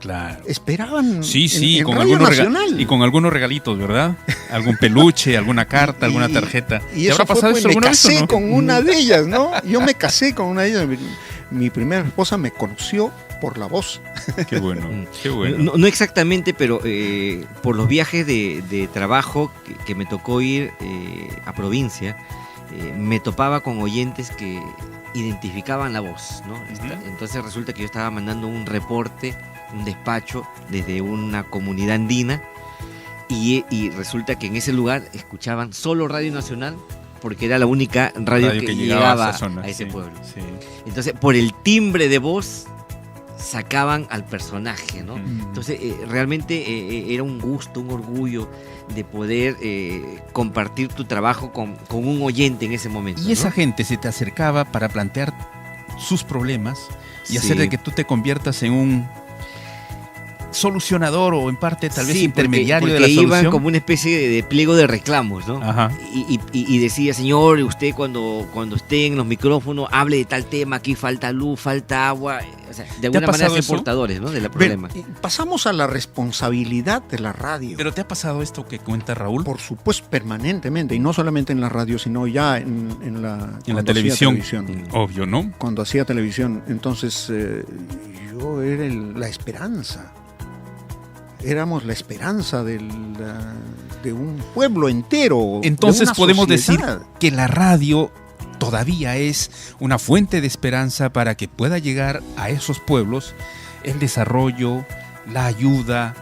Claro. Esperaban en con Radio Nacional. Y con algunos regalitos, ¿verdad? Algún peluche, alguna carta, alguna tarjeta. Y eso fue, pues, me casé con una de ellas, ¿no? Yo me casé con una de ellas. Mi primera esposa me conoció por la voz. Qué bueno. No exactamente, pero por los viajes de trabajo que me tocó ir a provincia, me topaba con oyentes que identificaban la voz, ¿no? Entonces resulta que yo estaba mandando un reporte, un despacho desde una comunidad andina y resulta que en ese lugar escuchaban solo Radio Nacional porque era la única radio que llegaba a ese pueblo. Sí. Entonces, por el timbre de voz sacaban al personaje, ¿no? Entonces, realmente era un gusto, un orgullo de poder compartir tu trabajo con un oyente en ese momento. Y esa gente se te acercaba para plantear sus problemas y hacer de que tú te conviertas en un solucionador o en parte tal vez intermediario porque de la solución. Iban como una especie de pliego de reclamos, ¿no? Ajá. Y decía, señor, usted cuando esté en los micrófonos hable de tal tema, aquí falta luz, falta agua, o sea, de alguna manera ser portadores, ¿no? Del problema. Pasamos a la responsabilidad de la radio. ¿Pero te ha pasado esto que cuenta Raúl? Por supuesto, permanentemente, y no solamente en la radio, sino ya en la televisión. Obvio, ¿no? Cuando hacía televisión, entonces yo era la esperanza. Éramos la esperanza de un pueblo entero. Entonces de una podemos sociedad. decir que la radio todavía es una fuente de esperanza para que pueda llegar a esos pueblos el desarrollo, la ayuda,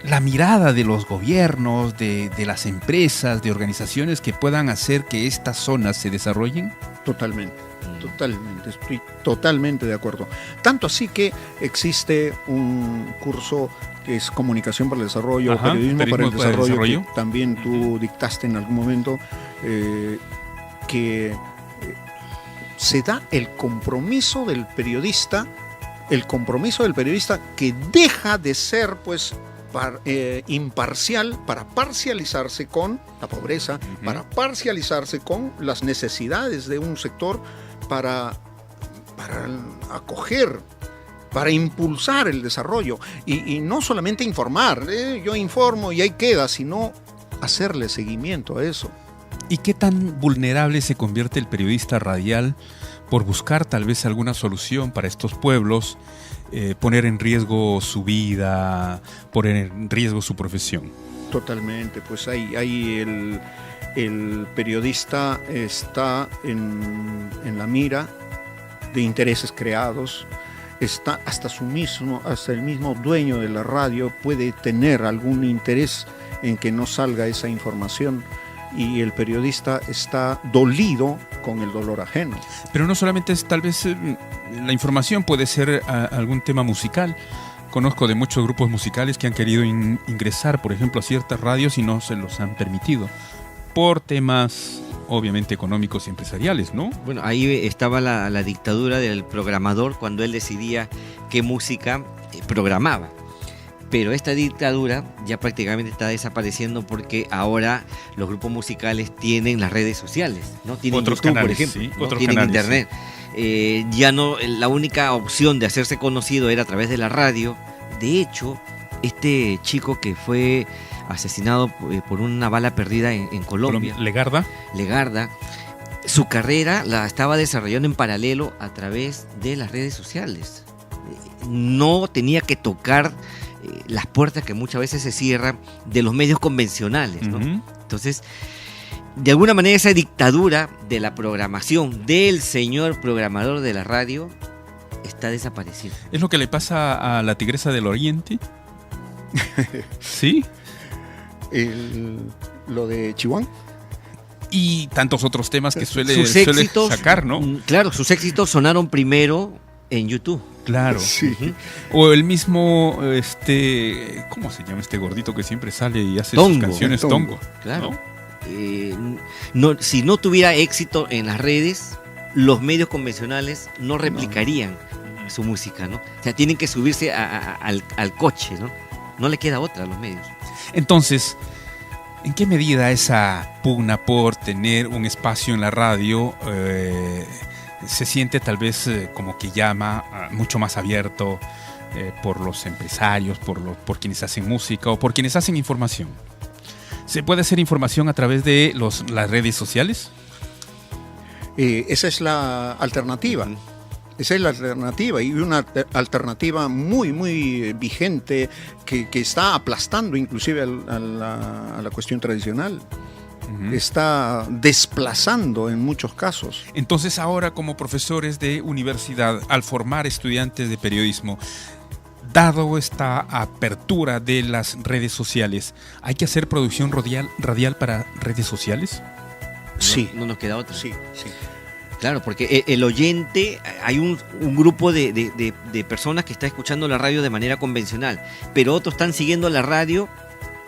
la mirada de los gobiernos, de las empresas, de organizaciones que puedan hacer que estas zonas se desarrollen. Totalmente, estoy totalmente de acuerdo. Tanto así que existe un curso que es Comunicación para el Desarrollo, Periodismo para el Desarrollo, que también tú dictaste en algún momento, que se da el compromiso del periodista que deja de ser pues imparcial para parcializarse con la pobreza, para parcializarse con las necesidades de un sector, para acoger para impulsar el desarrollo y no solamente informar, yo informo y ahí queda, sino hacerle seguimiento a eso. ¿Y qué tan vulnerable se convierte el periodista radial por buscar tal vez alguna solución para estos pueblos, poner en riesgo su vida, poner en riesgo su profesión? Totalmente, pues ahí el periodista está en la mira de intereses creados, está hasta el mismo dueño de la radio puede tener algún interés en que no salga esa información, y el periodista está dolido con el dolor ajeno. Pero no solamente es tal vez la información, puede ser algún tema musical. Conozco de muchos grupos musicales que han querido ingresar, por ejemplo, a ciertas radios y no se los han permitido, por temas obviamente económicos y empresariales, ¿no? Bueno, ahí estaba la dictadura del programador cuando él decidía qué música programaba. Pero esta dictadura ya prácticamente está desapareciendo porque ahora los grupos musicales tienen las redes sociales, ¿no? Tienen otros YouTube, canales, por ejemplo, sí, ¿no? otros Tienen canales, internet. Sí. Ya no, la única opción de hacerse conocido era a través de la radio. De hecho, este chico que fue asesinado por una bala perdida en Colombia, Legarda, su carrera la estaba desarrollando en paralelo a través de las redes sociales. No tenía que tocar las puertas que muchas veces se cierran de los medios convencionales, ¿no? Entonces, de alguna manera esa dictadura de la programación del señor programador de la radio está desaparecida. ¿Es lo que le pasa a la Tigresa del Oriente? ¿Sí? Lo de Chihuahua. Y tantos otros temas que suele sacar, ¿no? Claro, sus éxitos sonaron primero en YouTube. Claro. Sí. O el mismo, ¿cómo se llama este gordito que siempre sale y hace sus canciones? Tongo. Claro. ¿No? Si no tuviera éxito en las redes, los medios convencionales no replicarían su música, ¿no? O sea, tienen que subirse al coche, ¿no? No le queda otra a los medios. Entonces, ¿en qué medida esa pugna por tener un espacio en la radio se siente tal vez como que llama mucho más abierto por los empresarios, por quienes hacen música o por quienes hacen información? ¿Se puede hacer información a través de las redes sociales? Esa es la alternativa. Esa es la alternativa, y una alternativa muy, muy vigente que está aplastando inclusive a la cuestión tradicional. Está desplazando en muchos casos. Entonces ahora, como profesores de universidad, al formar estudiantes de periodismo, dado esta apertura de las redes sociales, ¿hay que hacer producción radial para redes sociales? Sí. No nos queda otra. Sí. Claro, porque el oyente, hay un grupo de personas que está escuchando la radio de manera convencional, pero otros están siguiendo la radio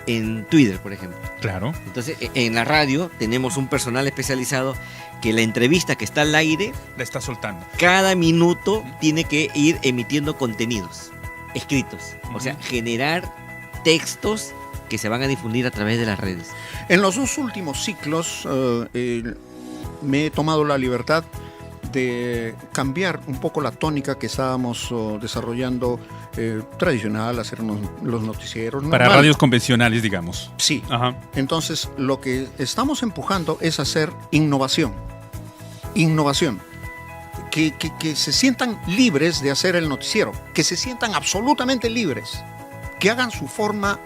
en Twitter, por ejemplo. Claro. Entonces, en la radio tenemos un personal especializado que la entrevista que está al aire la está soltando. Cada minuto tiene que ir emitiendo contenidos escritos, o sea, generar textos que se van a difundir a través de las redes. En los dos últimos ciclos me he tomado la libertad de cambiar un poco la tónica que estábamos desarrollando tradicional, hacer los noticieros. Para normal. radios convencionales, digamos. Sí. Ajá. Entonces, lo que estamos empujando es hacer innovación. Que se sientan libres de hacer el noticiero, que se sientan absolutamente libres, que hagan su forma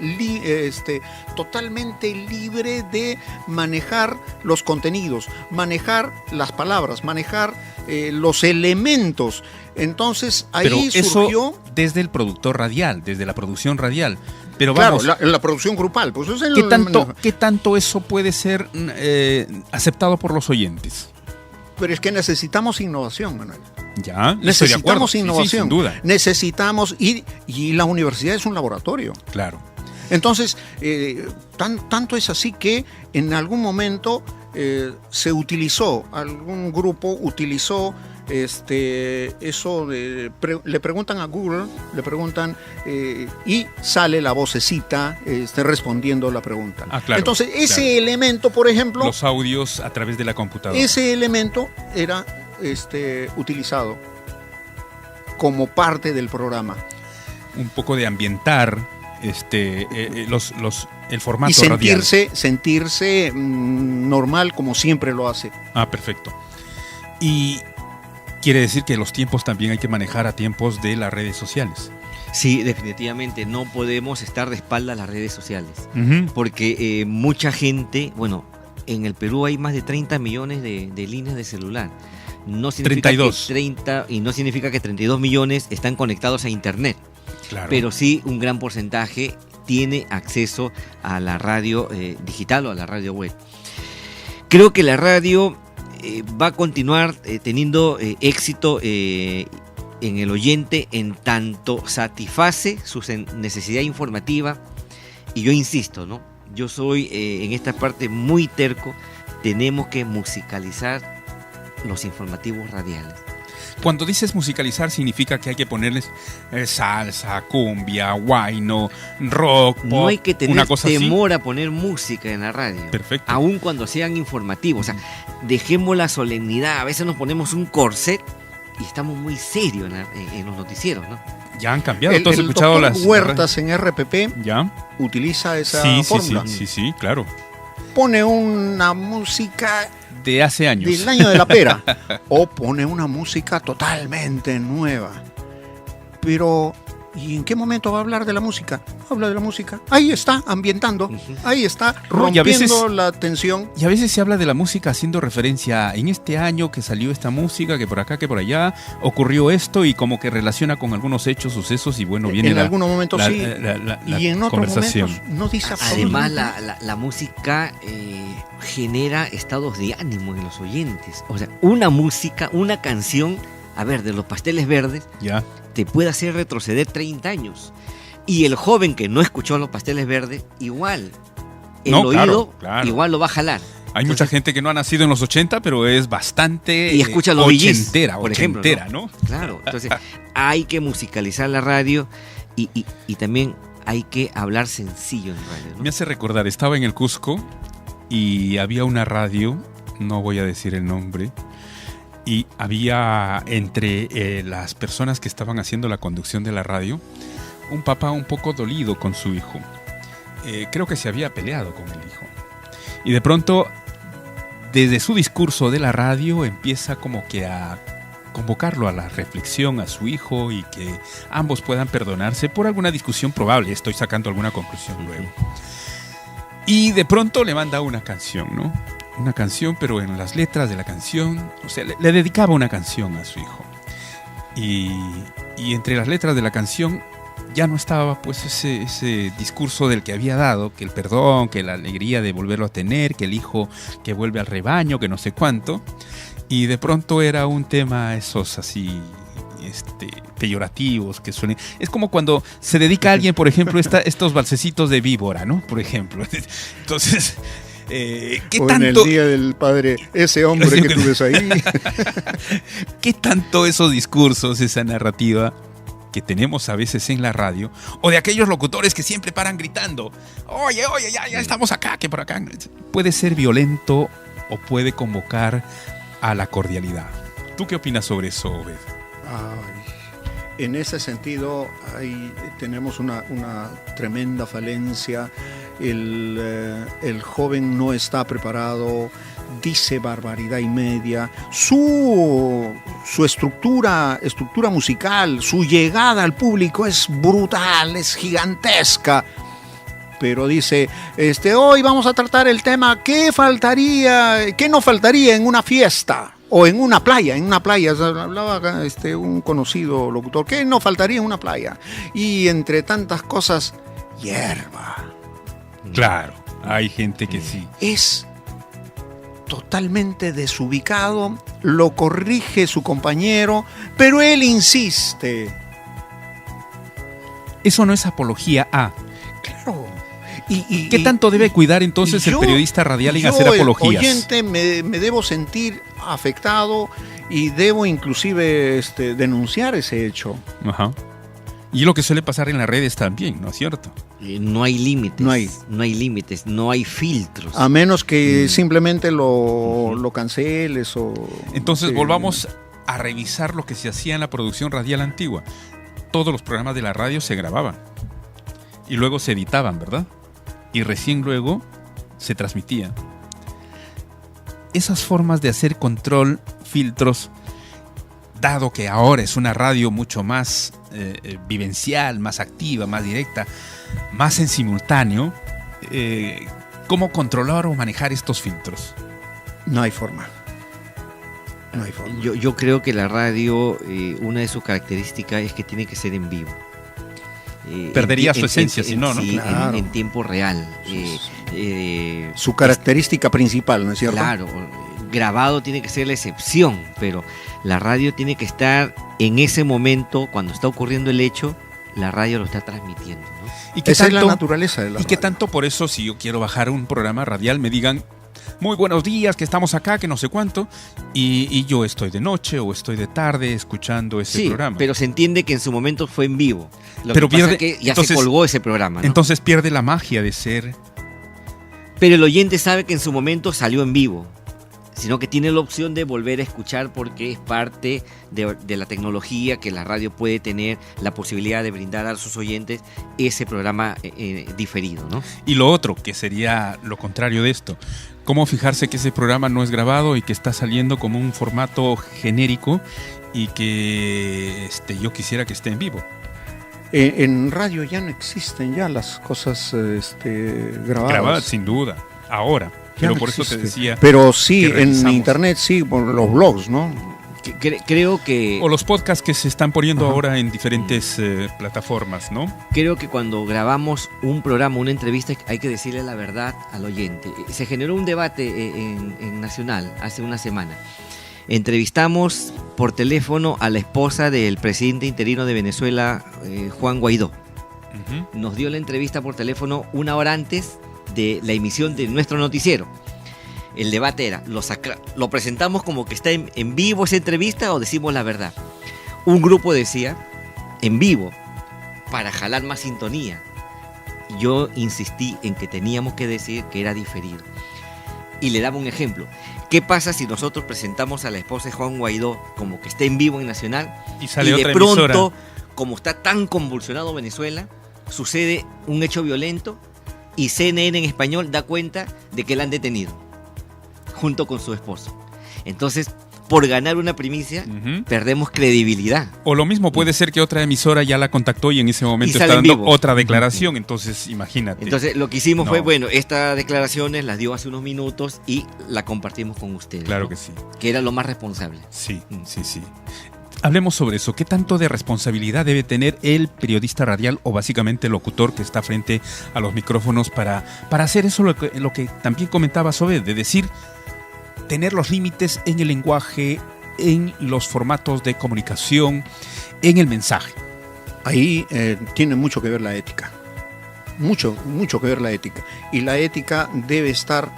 totalmente libre de manejar los contenidos, manejar las palabras, manejar los elementos. Entonces ahí pero surgió... Eso desde el productor radial, desde la producción radial. Pero claro, vamos, la producción grupal. Pues es ¿Qué tanto eso puede ser aceptado por los oyentes? Pero es que necesitamos innovación, Manuel. Ya, necesitamos innovación. Sí, sin duda. Necesitamos, y la universidad es un laboratorio. Claro. Entonces, tanto es así que en algún momento se utilizó, algún grupo utilizó eso de le preguntan a Google, y sale la vocecita respondiendo la pregunta. Claro, entonces ese elemento, por ejemplo, los audios a través de la computadora, ese elemento era utilizado como parte del programa. Un poco de ambientar el formato y radial. sentirse normal como siempre lo hace. Ah, perfecto. Y quiere decir que los tiempos también hay que manejar a tiempos de las redes sociales. Sí, definitivamente no podemos estar de espaldas a las redes sociales, Uh-huh. porque mucha gente, bueno, en el Perú hay más de 30 millones de líneas de celular. No significa 32. que 30 y no significa que 32 millones están conectados a internet. Claro. Pero sí un gran porcentaje tiene acceso a la radio digital o a la radio web. Creo que la radio va a continuar teniendo éxito en el oyente en tanto satisface su necesidad informativa. Y yo insisto, ¿no? Yo soy en esta parte muy terco. Tenemos que musicalizar los informativos radiales. Cuando dices musicalizar, significa que hay que ponerles salsa, cumbia, huayno, rock, pop, no hay que tener una cosa temor así. a poner música en la radio. Perfecto. Aun cuando sean informativos. O sea, dejemos la solemnidad. A veces nos ponemos un corset y estamos muy serios en los noticieros, ¿no? Ya han cambiado. El ¿Tú has escuchado doctor las Huertas en RPP ¿Ya? utiliza esa Sí, fórmula. sí, claro. Pone una música De hace años. del año de la pera o pone una música totalmente nueva. Pero ¿y en qué momento va a hablar de la música? Habla de la música. Ahí está, ambientando. Ahí está, No, y rompiendo a veces- la tensión. Y a veces se habla de la música haciendo referencia en este año que salió esta música, que por acá, que por allá, ocurrió esto y como que relaciona con algunos hechos, sucesos y bueno, viene En algunos momentos sí, la y en otros conversación. momentos no dice Además, absolutamente. la música genera estados de ánimo en los oyentes. O sea, una música, una canción, a ver, de los Pasteles Verdes, Ya. te puede hacer retroceder 30 años. Y el joven que no escuchó los Pasteles Verdes, igual, el No, oído claro. igual lo va a jalar. Hay mucha gente que no ha nacido en los 80, pero es bastante Y escucha los Bee Gees, ochentera, por ejemplo, ochentera, ¿no? Claro, entonces hay que musicalizar la radio y también hay que hablar sencillo en radio, ¿no? Me hace recordar, estaba en el Cusco y había una radio, no voy a decir el nombre, y había entre las personas que estaban haciendo la conducción de la radio, un papá un poco dolido con su hijo. Creo que se había peleado con el hijo. Y de pronto, desde su discurso de la radio, empieza como que a convocarlo a la reflexión a su hijo y que ambos puedan perdonarse por alguna discusión probable. Estoy sacando alguna conclusión luego. Y de pronto le manda una canción, ¿no? Una canción, pero en las letras de la canción, o sea, le dedicaba una canción a su hijo. Y entre las letras de la canción ya no estaba pues ese discurso del que había dado, que el perdón, que la alegría de volverlo a tener, que el hijo que vuelve al rebaño, que no sé cuánto. Y de pronto era un tema esos así peyorativos que suelen. Es como cuando se dedica a alguien, por ejemplo, estos balsecitos de víbora, ¿no? Por ejemplo. Entonces, ¿qué O tanto? en el Día del Padre, ese hombre que tú ves ahí. ¿Qué tanto esos discursos, esa narrativa que tenemos a veces en la radio, o de aquellos locutores que siempre paran gritando, oye, ya estamos acá, que por acá, puede ser violento o puede convocar a la cordialidad? ¿Tú qué opinas sobre eso, Obed? En ese sentido, ahí tenemos una tremenda falencia. El joven no está preparado, dice barbaridad y media. Su estructura musical, su llegada al público es brutal, es gigantesca. Pero dice, hoy vamos a tratar el tema, ¿qué no faltaría en una fiesta? O en una playa, hablaba un conocido locutor, ¿qué no faltaría en una playa? Y entre tantas cosas, hierba. Claro, hay gente que sí. Es totalmente desubicado, lo corrige su compañero, pero él insiste. Eso no es apología a. Claro. ¿Qué tanto debe cuidar entonces el periodista radial en hacer apologías? El oyente me debo sentir afectado y debo inclusive denunciar ese hecho. Ajá. Y lo que suele pasar en las redes también, ¿no es cierto? No hay límites. No hay límites, no hay filtros. A menos que simplemente lo canceles o... Entonces volvamos a revisar lo que se hacía en la producción radial antigua. Todos los programas de la radio se grababan y luego se editaban, ¿verdad? Y recién luego se transmitían. Esas formas de hacer control, filtros, dado que ahora es una radio mucho más vivencial, más activa, más directa, más en simultáneo, ¿cómo controlar o manejar estos filtros? No hay forma. No hay forma. Yo creo que la radio, una de sus características es que tiene que ser en vivo. Perdería su esencia si no, ¿no? Sí, Claro. en tiempo real. Su característica principal, ¿no es cierto? Claro, grabado tiene que ser la excepción, pero la radio tiene que estar en ese momento, cuando está ocurriendo el hecho, la radio lo está transmitiendo, ¿no? ¿Y qué Esa tanto, es la naturaleza de la y qué radio. tanto por eso, si yo quiero bajar un programa radial, me digan, muy buenos días, que estamos acá, que no sé cuánto, y yo estoy de noche o estoy de tarde escuchando ese Sí, programa? pero se entiende que en su momento fue en vivo. Lo Pero que pasa pierde- es que ya entonces- se colgó ese programa, ¿no? Entonces pierde la magia de ser... Pero el oyente sabe que en su momento salió en vivo, sino que tiene la opción de volver a escuchar porque es parte de la tecnología que la radio puede tener, la posibilidad de brindar a sus oyentes ese programa diferido, ¿no? Y lo otro, que sería lo contrario de esto, cómo fijarse que ese programa no es grabado y que está saliendo como un formato genérico y que yo quisiera que esté en vivo. En radio ya no existen ya las cosas grabadas. Grabadas, sin duda, ahora. Ya Pero no por eso te existe. decía... Pero sí, que en revisamos. internet sí, por los blogs, ¿no? Creo que... O los podcasts que se están poniendo ahora en diferentes plataformas, ¿no? Creo que cuando grabamos un programa, una entrevista, hay que decirle la verdad al oyente. Se generó un debate en Nacional hace una semana. Entrevistamos por teléfono a la esposa del presidente interino de Venezuela, Juan Guaidó. Nos dio la entrevista por teléfono una hora antes de la emisión de nuestro noticiero. El debate era, ¿lo presentamos como que está en vivo esa entrevista o decimos la verdad? Un grupo decía, en vivo, para jalar más sintonía. Yo insistí en que teníamos que decir que era diferido. Y le daba un ejemplo. ¿Qué pasa si nosotros presentamos a la esposa de Juan Guaidó como que está en vivo en Nacional Y sale de otra pronto, emisora. como está tan convulsionado Venezuela, sucede un hecho violento y CNN en español da cuenta de que la han detenido junto con su esposo? Entonces, por ganar una primicia, perdemos credibilidad. O lo mismo puede ser que otra emisora ya la contactó y en ese momento sale está en dando vivo. otra declaración. Entonces, imagínate. Entonces, lo que hicimos No. fue, bueno, estas declaraciones las dio hace unos minutos y la compartimos con ustedes. Claro ¿no? que sí. Que era lo más responsable. Sí, sí, sí. Hablemos sobre eso. ¿Qué tanto de responsabilidad debe tener el periodista radial o básicamente el locutor que está frente a los micrófonos para hacer eso lo que también comentaba Sobed, de decir, tener los límites en el lenguaje, en los formatos de comunicación, en el mensaje? Ahí tiene mucho que ver la ética. Mucho que ver la ética. Y la ética debe estar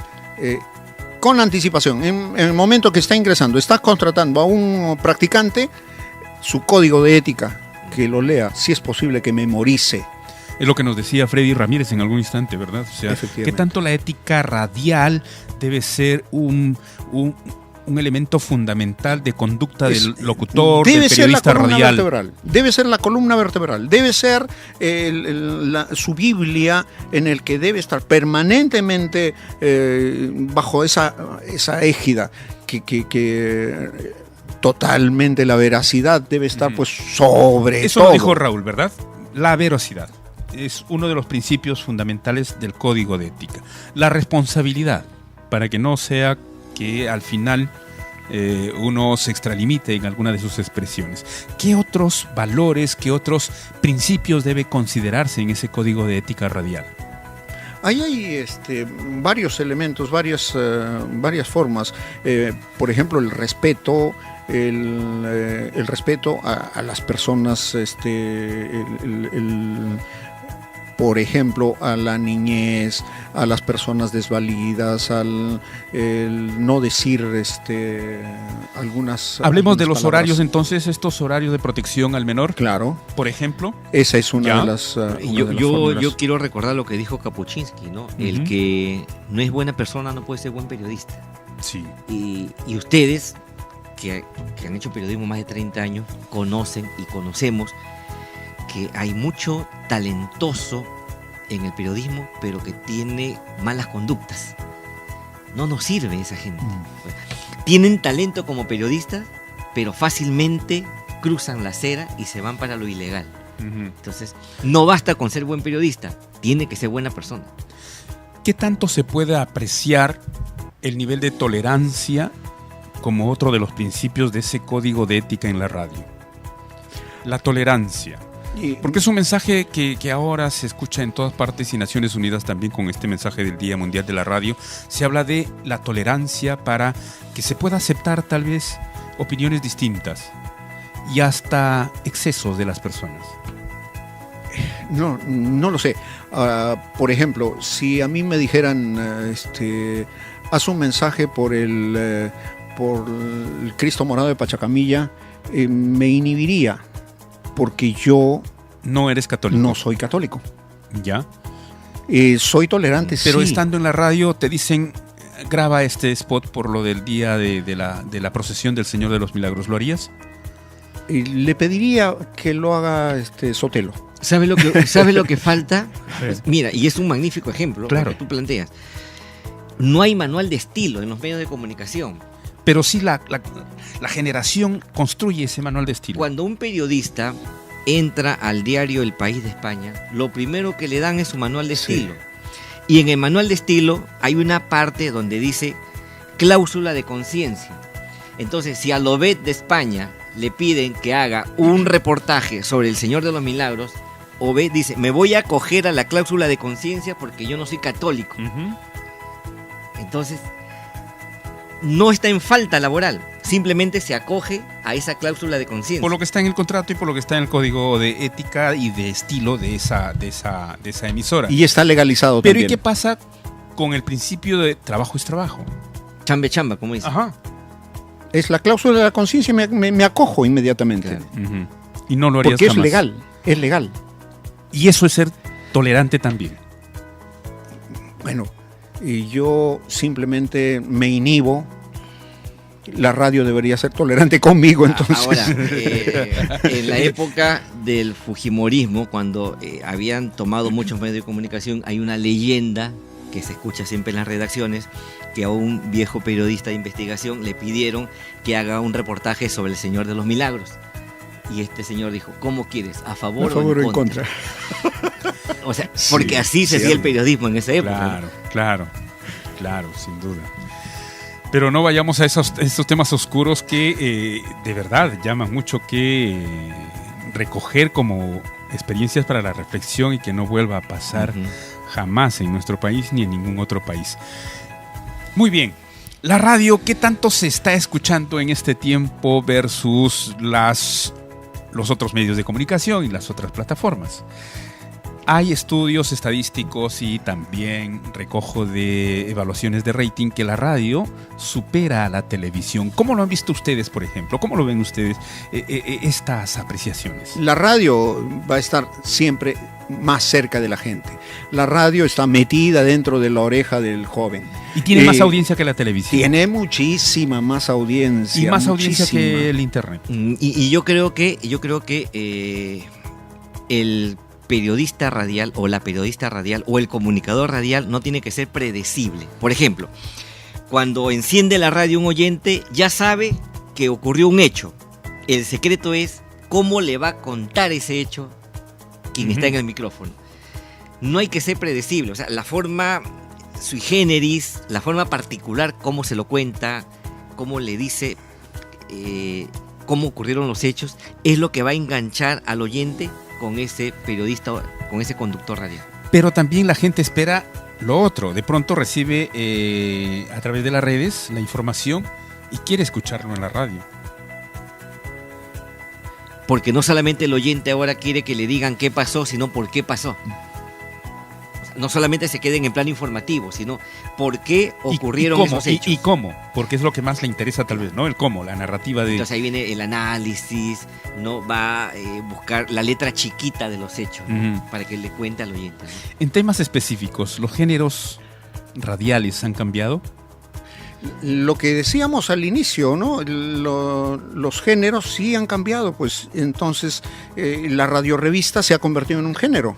con anticipación. En el momento que está ingresando, está contratando a un practicante, su código de ética, que lo lea, si es posible que memorice. Es lo que nos decía Freddy Ramírez en algún instante, ¿verdad? O sea, ¿qué tanto la ética radial debe ser un elemento fundamental de conducta del locutor, del periodista radial? Debe ser la columna vertebral, debe ser su Biblia en el que debe estar permanentemente bajo esa égida que totalmente la veracidad debe estar pues sobre Eso todo. lo dijo Raúl, ¿verdad? La veracidad es uno de los principios fundamentales del código de ética. La responsabilidad, para que no sea que al final uno se extralimite en alguna de sus expresiones. ¿Qué otros valores, qué otros principios debe considerarse en ese código de ética radial? Ahí hay varios elementos, varias formas. Por ejemplo, el respeto, el respeto a las personas, por ejemplo, a la niñez, a las personas desvalidas, el no decir algunas... Hablemos de los palabras. horarios entonces, estos horarios de protección al menor. Claro. Por ejemplo. Esa es una de las... Yo quiero recordar lo que dijo Kapuczynski, ¿no? El que no es buena persona no puede ser buen periodista. Sí. Y ustedes que han hecho periodismo más de 30 años conocen y conocemos que hay mucho talentoso en el periodismo, pero que tiene malas conductas. No nos sirve esa gente. Tienen talento como periodistas, pero fácilmente cruzan la acera y se van para lo ilegal. Entonces, no basta con ser buen periodista, tiene que ser buena persona. ¿Qué tanto se puede apreciar el nivel de tolerancia como otro de los principios de ese código de ética en la radio? La tolerancia. Porque es un mensaje que ahora se escucha en todas partes, y Naciones Unidas también, con este mensaje del Día Mundial de la Radio, se habla de la tolerancia para que se pueda aceptar tal vez opiniones distintas y hasta excesos de las personas. No lo sé. Por ejemplo, si a mí me dijeran, haz un mensaje por el Cristo Morado de Pachacamilla, me inhibiría, porque yo... No eres católico. No soy católico. ¿Ya? Soy tolerante, pero sí. Estando en la radio te dicen, graba este spot por lo del día de la procesión del Señor de los Milagros. ¿Lo harías? Le pediría que lo haga Sotelo. ¿Sabe lo que falta? Mira, y es un magnífico ejemplo, claro, que tú planteas. No hay manual de estilo en los medios de comunicación. Pero sí la generación construye ese manual de estilo. Cuando un periodista entra al diario El País de España, lo primero que le dan es su manual de estilo. Y en el manual de estilo hay una parte donde dice cláusula de conciencia. Entonces, si a Lobet de España le piden que haga un reportaje sobre el Señor de los Milagros, Obed dice, me voy a acoger a la cláusula de conciencia porque yo no soy católico. Entonces, no está en falta laboral, simplemente se acoge a esa cláusula de conciencia. Por lo que está en el contrato y por lo que está en el código de ética y de estilo de esa emisora. Y está legalizado también. Pero también. ¿y qué pasa con el principio de trabajo es trabajo? Chambe chamba, como dice. Ajá. Es la cláusula de la conciencia, me acojo inmediatamente. Claro. Y no lo harías porque jamás. Es legal. Y eso es ser tolerante también. Bueno, y yo simplemente me inhibo. La radio debería ser tolerante conmigo, entonces. Ahora, en la época del fujimorismo, cuando habían tomado muchos medios de comunicación, hay una leyenda que se escucha siempre en las redacciones, que a un viejo periodista de investigación le pidieron que haga un reportaje sobre el Señor de los Milagros. Y este señor dijo, ¿cómo quieres? ¿A favor o en contra? O sea, porque así se hacía el periodismo en esa época. Claro, sin duda. Pero no vayamos a estos temas oscuros que de verdad llaman mucho que recoger como experiencias para la reflexión y que no vuelva a pasar jamás en nuestro país ni en ningún otro país. Muy bien. La radio, ¿qué tanto se está escuchando en este tiempo versus los otros medios de comunicación y las otras plataformas? Hay estudios estadísticos y también recojo de evaluaciones de rating que la radio supera a la televisión. ¿Cómo lo han visto ustedes, por ejemplo? ¿Cómo lo ven ustedes estas apreciaciones? La radio va a estar siempre más cerca de la gente. La radio está metida dentro de la oreja del joven. ¿Y tiene más audiencia que la televisión? Tiene muchísima más audiencia. Y más audiencia que el internet. Y yo creo que el periodista radial o la periodista radial o el comunicador radial no tiene que ser predecible. Por ejemplo, cuando enciende la radio un oyente ya sabe que ocurrió un hecho. El secreto es cómo le va a contar ese hecho quien está en el micrófono. No hay que ser predecible, o sea, la forma sui generis, la forma particular, cómo se lo cuenta, cómo le dice, cómo ocurrieron los hechos, es lo que va a enganchar al oyente con ese periodista, con ese conductor radial. Pero también la gente espera lo otro. De pronto recibe a través de las redes la información y quiere escucharlo en la radio. Porque no solamente el oyente ahora quiere que le digan qué pasó, sino por qué pasó. O sea, no solamente se queden en plano informativo, sino por qué ocurrieron esos hechos. ¿Y cómo? Porque es lo que más le interesa tal vez, ¿no? El cómo, la narrativa de... Entonces ahí viene el análisis, ¿no? Va a buscar la letra chiquita de los hechos, ¿no? Para que le cuente al oyente, ¿no? En temas específicos, ¿los géneros radiales han cambiado? Lo que decíamos al inicio, ¿no? Los géneros sí han cambiado, pues entonces la radiorevista se ha convertido en un género.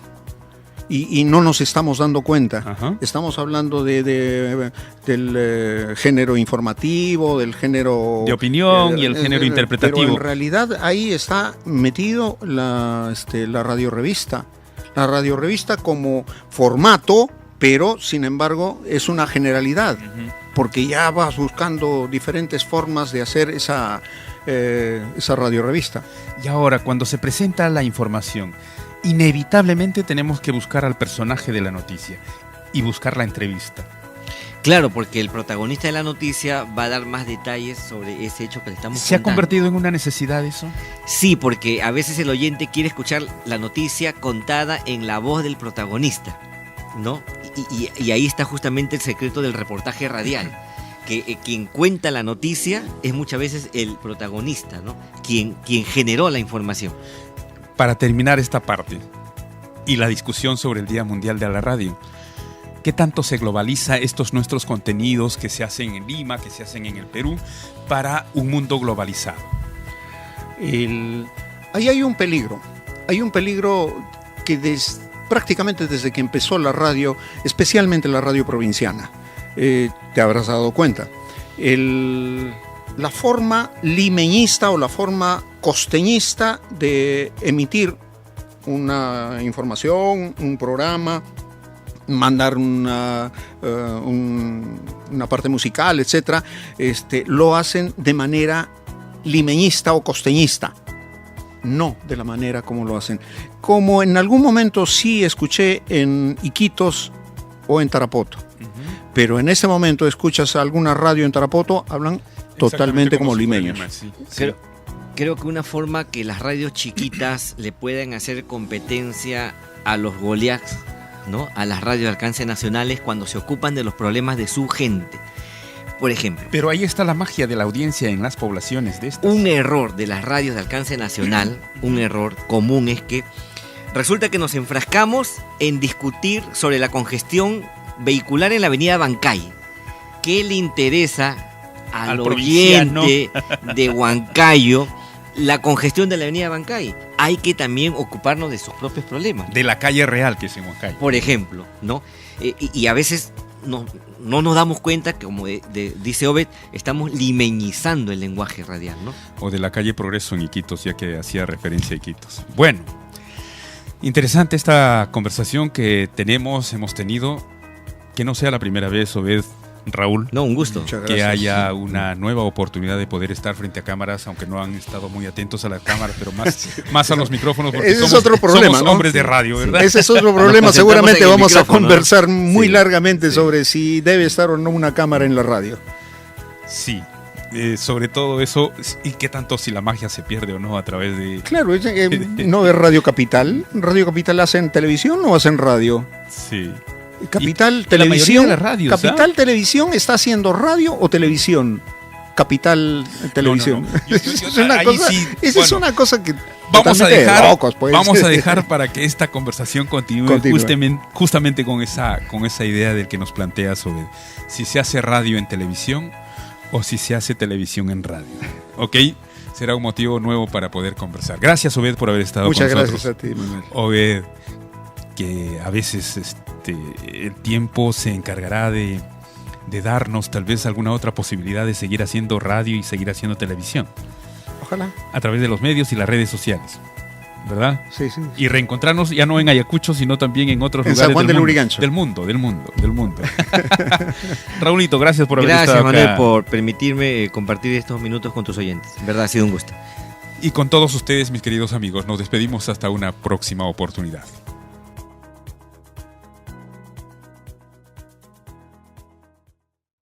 Y no nos estamos dando cuenta. Ajá. Estamos hablando del género informativo, del género de opinión y el género interpretativo. Pero en realidad ahí está metido la radiorevista. La radiorevista como formato, pero sin embargo es una generalidad, porque ya vas buscando diferentes formas de hacer esa radiorevista. Y ahora, cuando se presenta la información, inevitablemente tenemos que buscar al personaje de la noticia y buscar la entrevista. Claro, porque el protagonista de la noticia va a dar más detalles sobre ese hecho que le estamos contando. ¿Se ha convertido en una necesidad eso? Sí, porque a veces el oyente quiere escuchar la noticia contada en la voz del protagonista, ¿no? Y ahí está justamente el secreto del reportaje radial, que quien cuenta la noticia es muchas veces el protagonista, ¿no? Quien generó la información. Para terminar esta parte y la discusión sobre el Día Mundial de la Radio, ¿qué tanto se globaliza estos nuestros contenidos que se hacen en Lima, que se hacen en el Perú, para un mundo globalizado? Ahí hay un peligro. Hay un peligro que prácticamente desde que empezó la radio, especialmente la radio provinciana, te habrás dado cuenta. La forma limeñista o la forma costeñista de emitir una información, un programa, mandar una parte musical, etcétera, lo hacen de manera limeñista o costeñista, no de la manera como lo hacen. Como en algún momento sí escuché en Iquitos o en Tarapoto, pero en este momento escuchas alguna radio en Tarapoto, hablan totalmente como limeños. Sí. Creo que una forma que las radios chiquitas le puedan hacer competencia a los Goliaths, ¿no? A las radios de alcance nacionales cuando se ocupan de los problemas de su gente. Por ejemplo. Pero ahí está la magia de la audiencia en las poblaciones de estas. Un error de las radios de alcance nacional, un error común, es que resulta que nos enfrascamos en discutir sobre la congestión vehicular en la avenida Bancay. ¿Qué le interesa al oyente de Huancayo la congestión de la avenida Bancay? Hay que también ocuparnos de sus propios problemas. De la calle real que es en Huancayo. Por ejemplo, ¿no? Y a veces no nos damos cuenta que, como dice Obed, estamos limeñizando el lenguaje radial, ¿no? O de la calle Progreso en Iquitos, ya que hacía referencia a Iquitos. Bueno, interesante esta conversación que hemos tenido, que no sea la primera vez, Obed, Raúl. No, un gusto. Que haya una nueva oportunidad de poder estar frente a cámaras, aunque no han estado muy atentos a las cámaras, pero más a los micrófonos, porque ese es otro problema, somos hombres de radio, ¿verdad? Ese es otro problema. Seguramente vamos a conversar muy largamente sobre si debe estar o no una cámara en la radio. Sí. Sobre todo eso, y qué tanto si la magia se pierde o no a través de... Claro, ¿no es Radio Capital? ¿Radio Capital hacen televisión o hacen radio? Sí. Capital Televisión. De radios, Capital Televisión está haciendo radio o televisión. Capital Televisión. Esa es una cosa que vamos a dejar locos, pues. Vamos a dejar para que esta conversación continúe. Justamente con esa idea del que nos plantea sobre si se hace radio en televisión o si se hace televisión en radio. ¿Ok? Será un motivo nuevo para poder conversar. Gracias, Obed, por haber estado con nosotros. Muchas gracias a ti, Manuel. Obed, que a veces el tiempo se encargará de darnos tal vez alguna otra posibilidad de seguir haciendo radio y seguir haciendo televisión. Ojalá. A través de los medios y las redes sociales, ¿verdad? Sí. Y reencontrarnos ya no en Ayacucho, sino también en otros lugares San Juan del mundo. Raulito, gracias por haber estado acá. Gracias, Manuel, por permitirme compartir estos minutos con tus oyentes. En verdad, ha sido un gusto. Y con todos ustedes, mis queridos amigos, nos despedimos hasta una próxima oportunidad.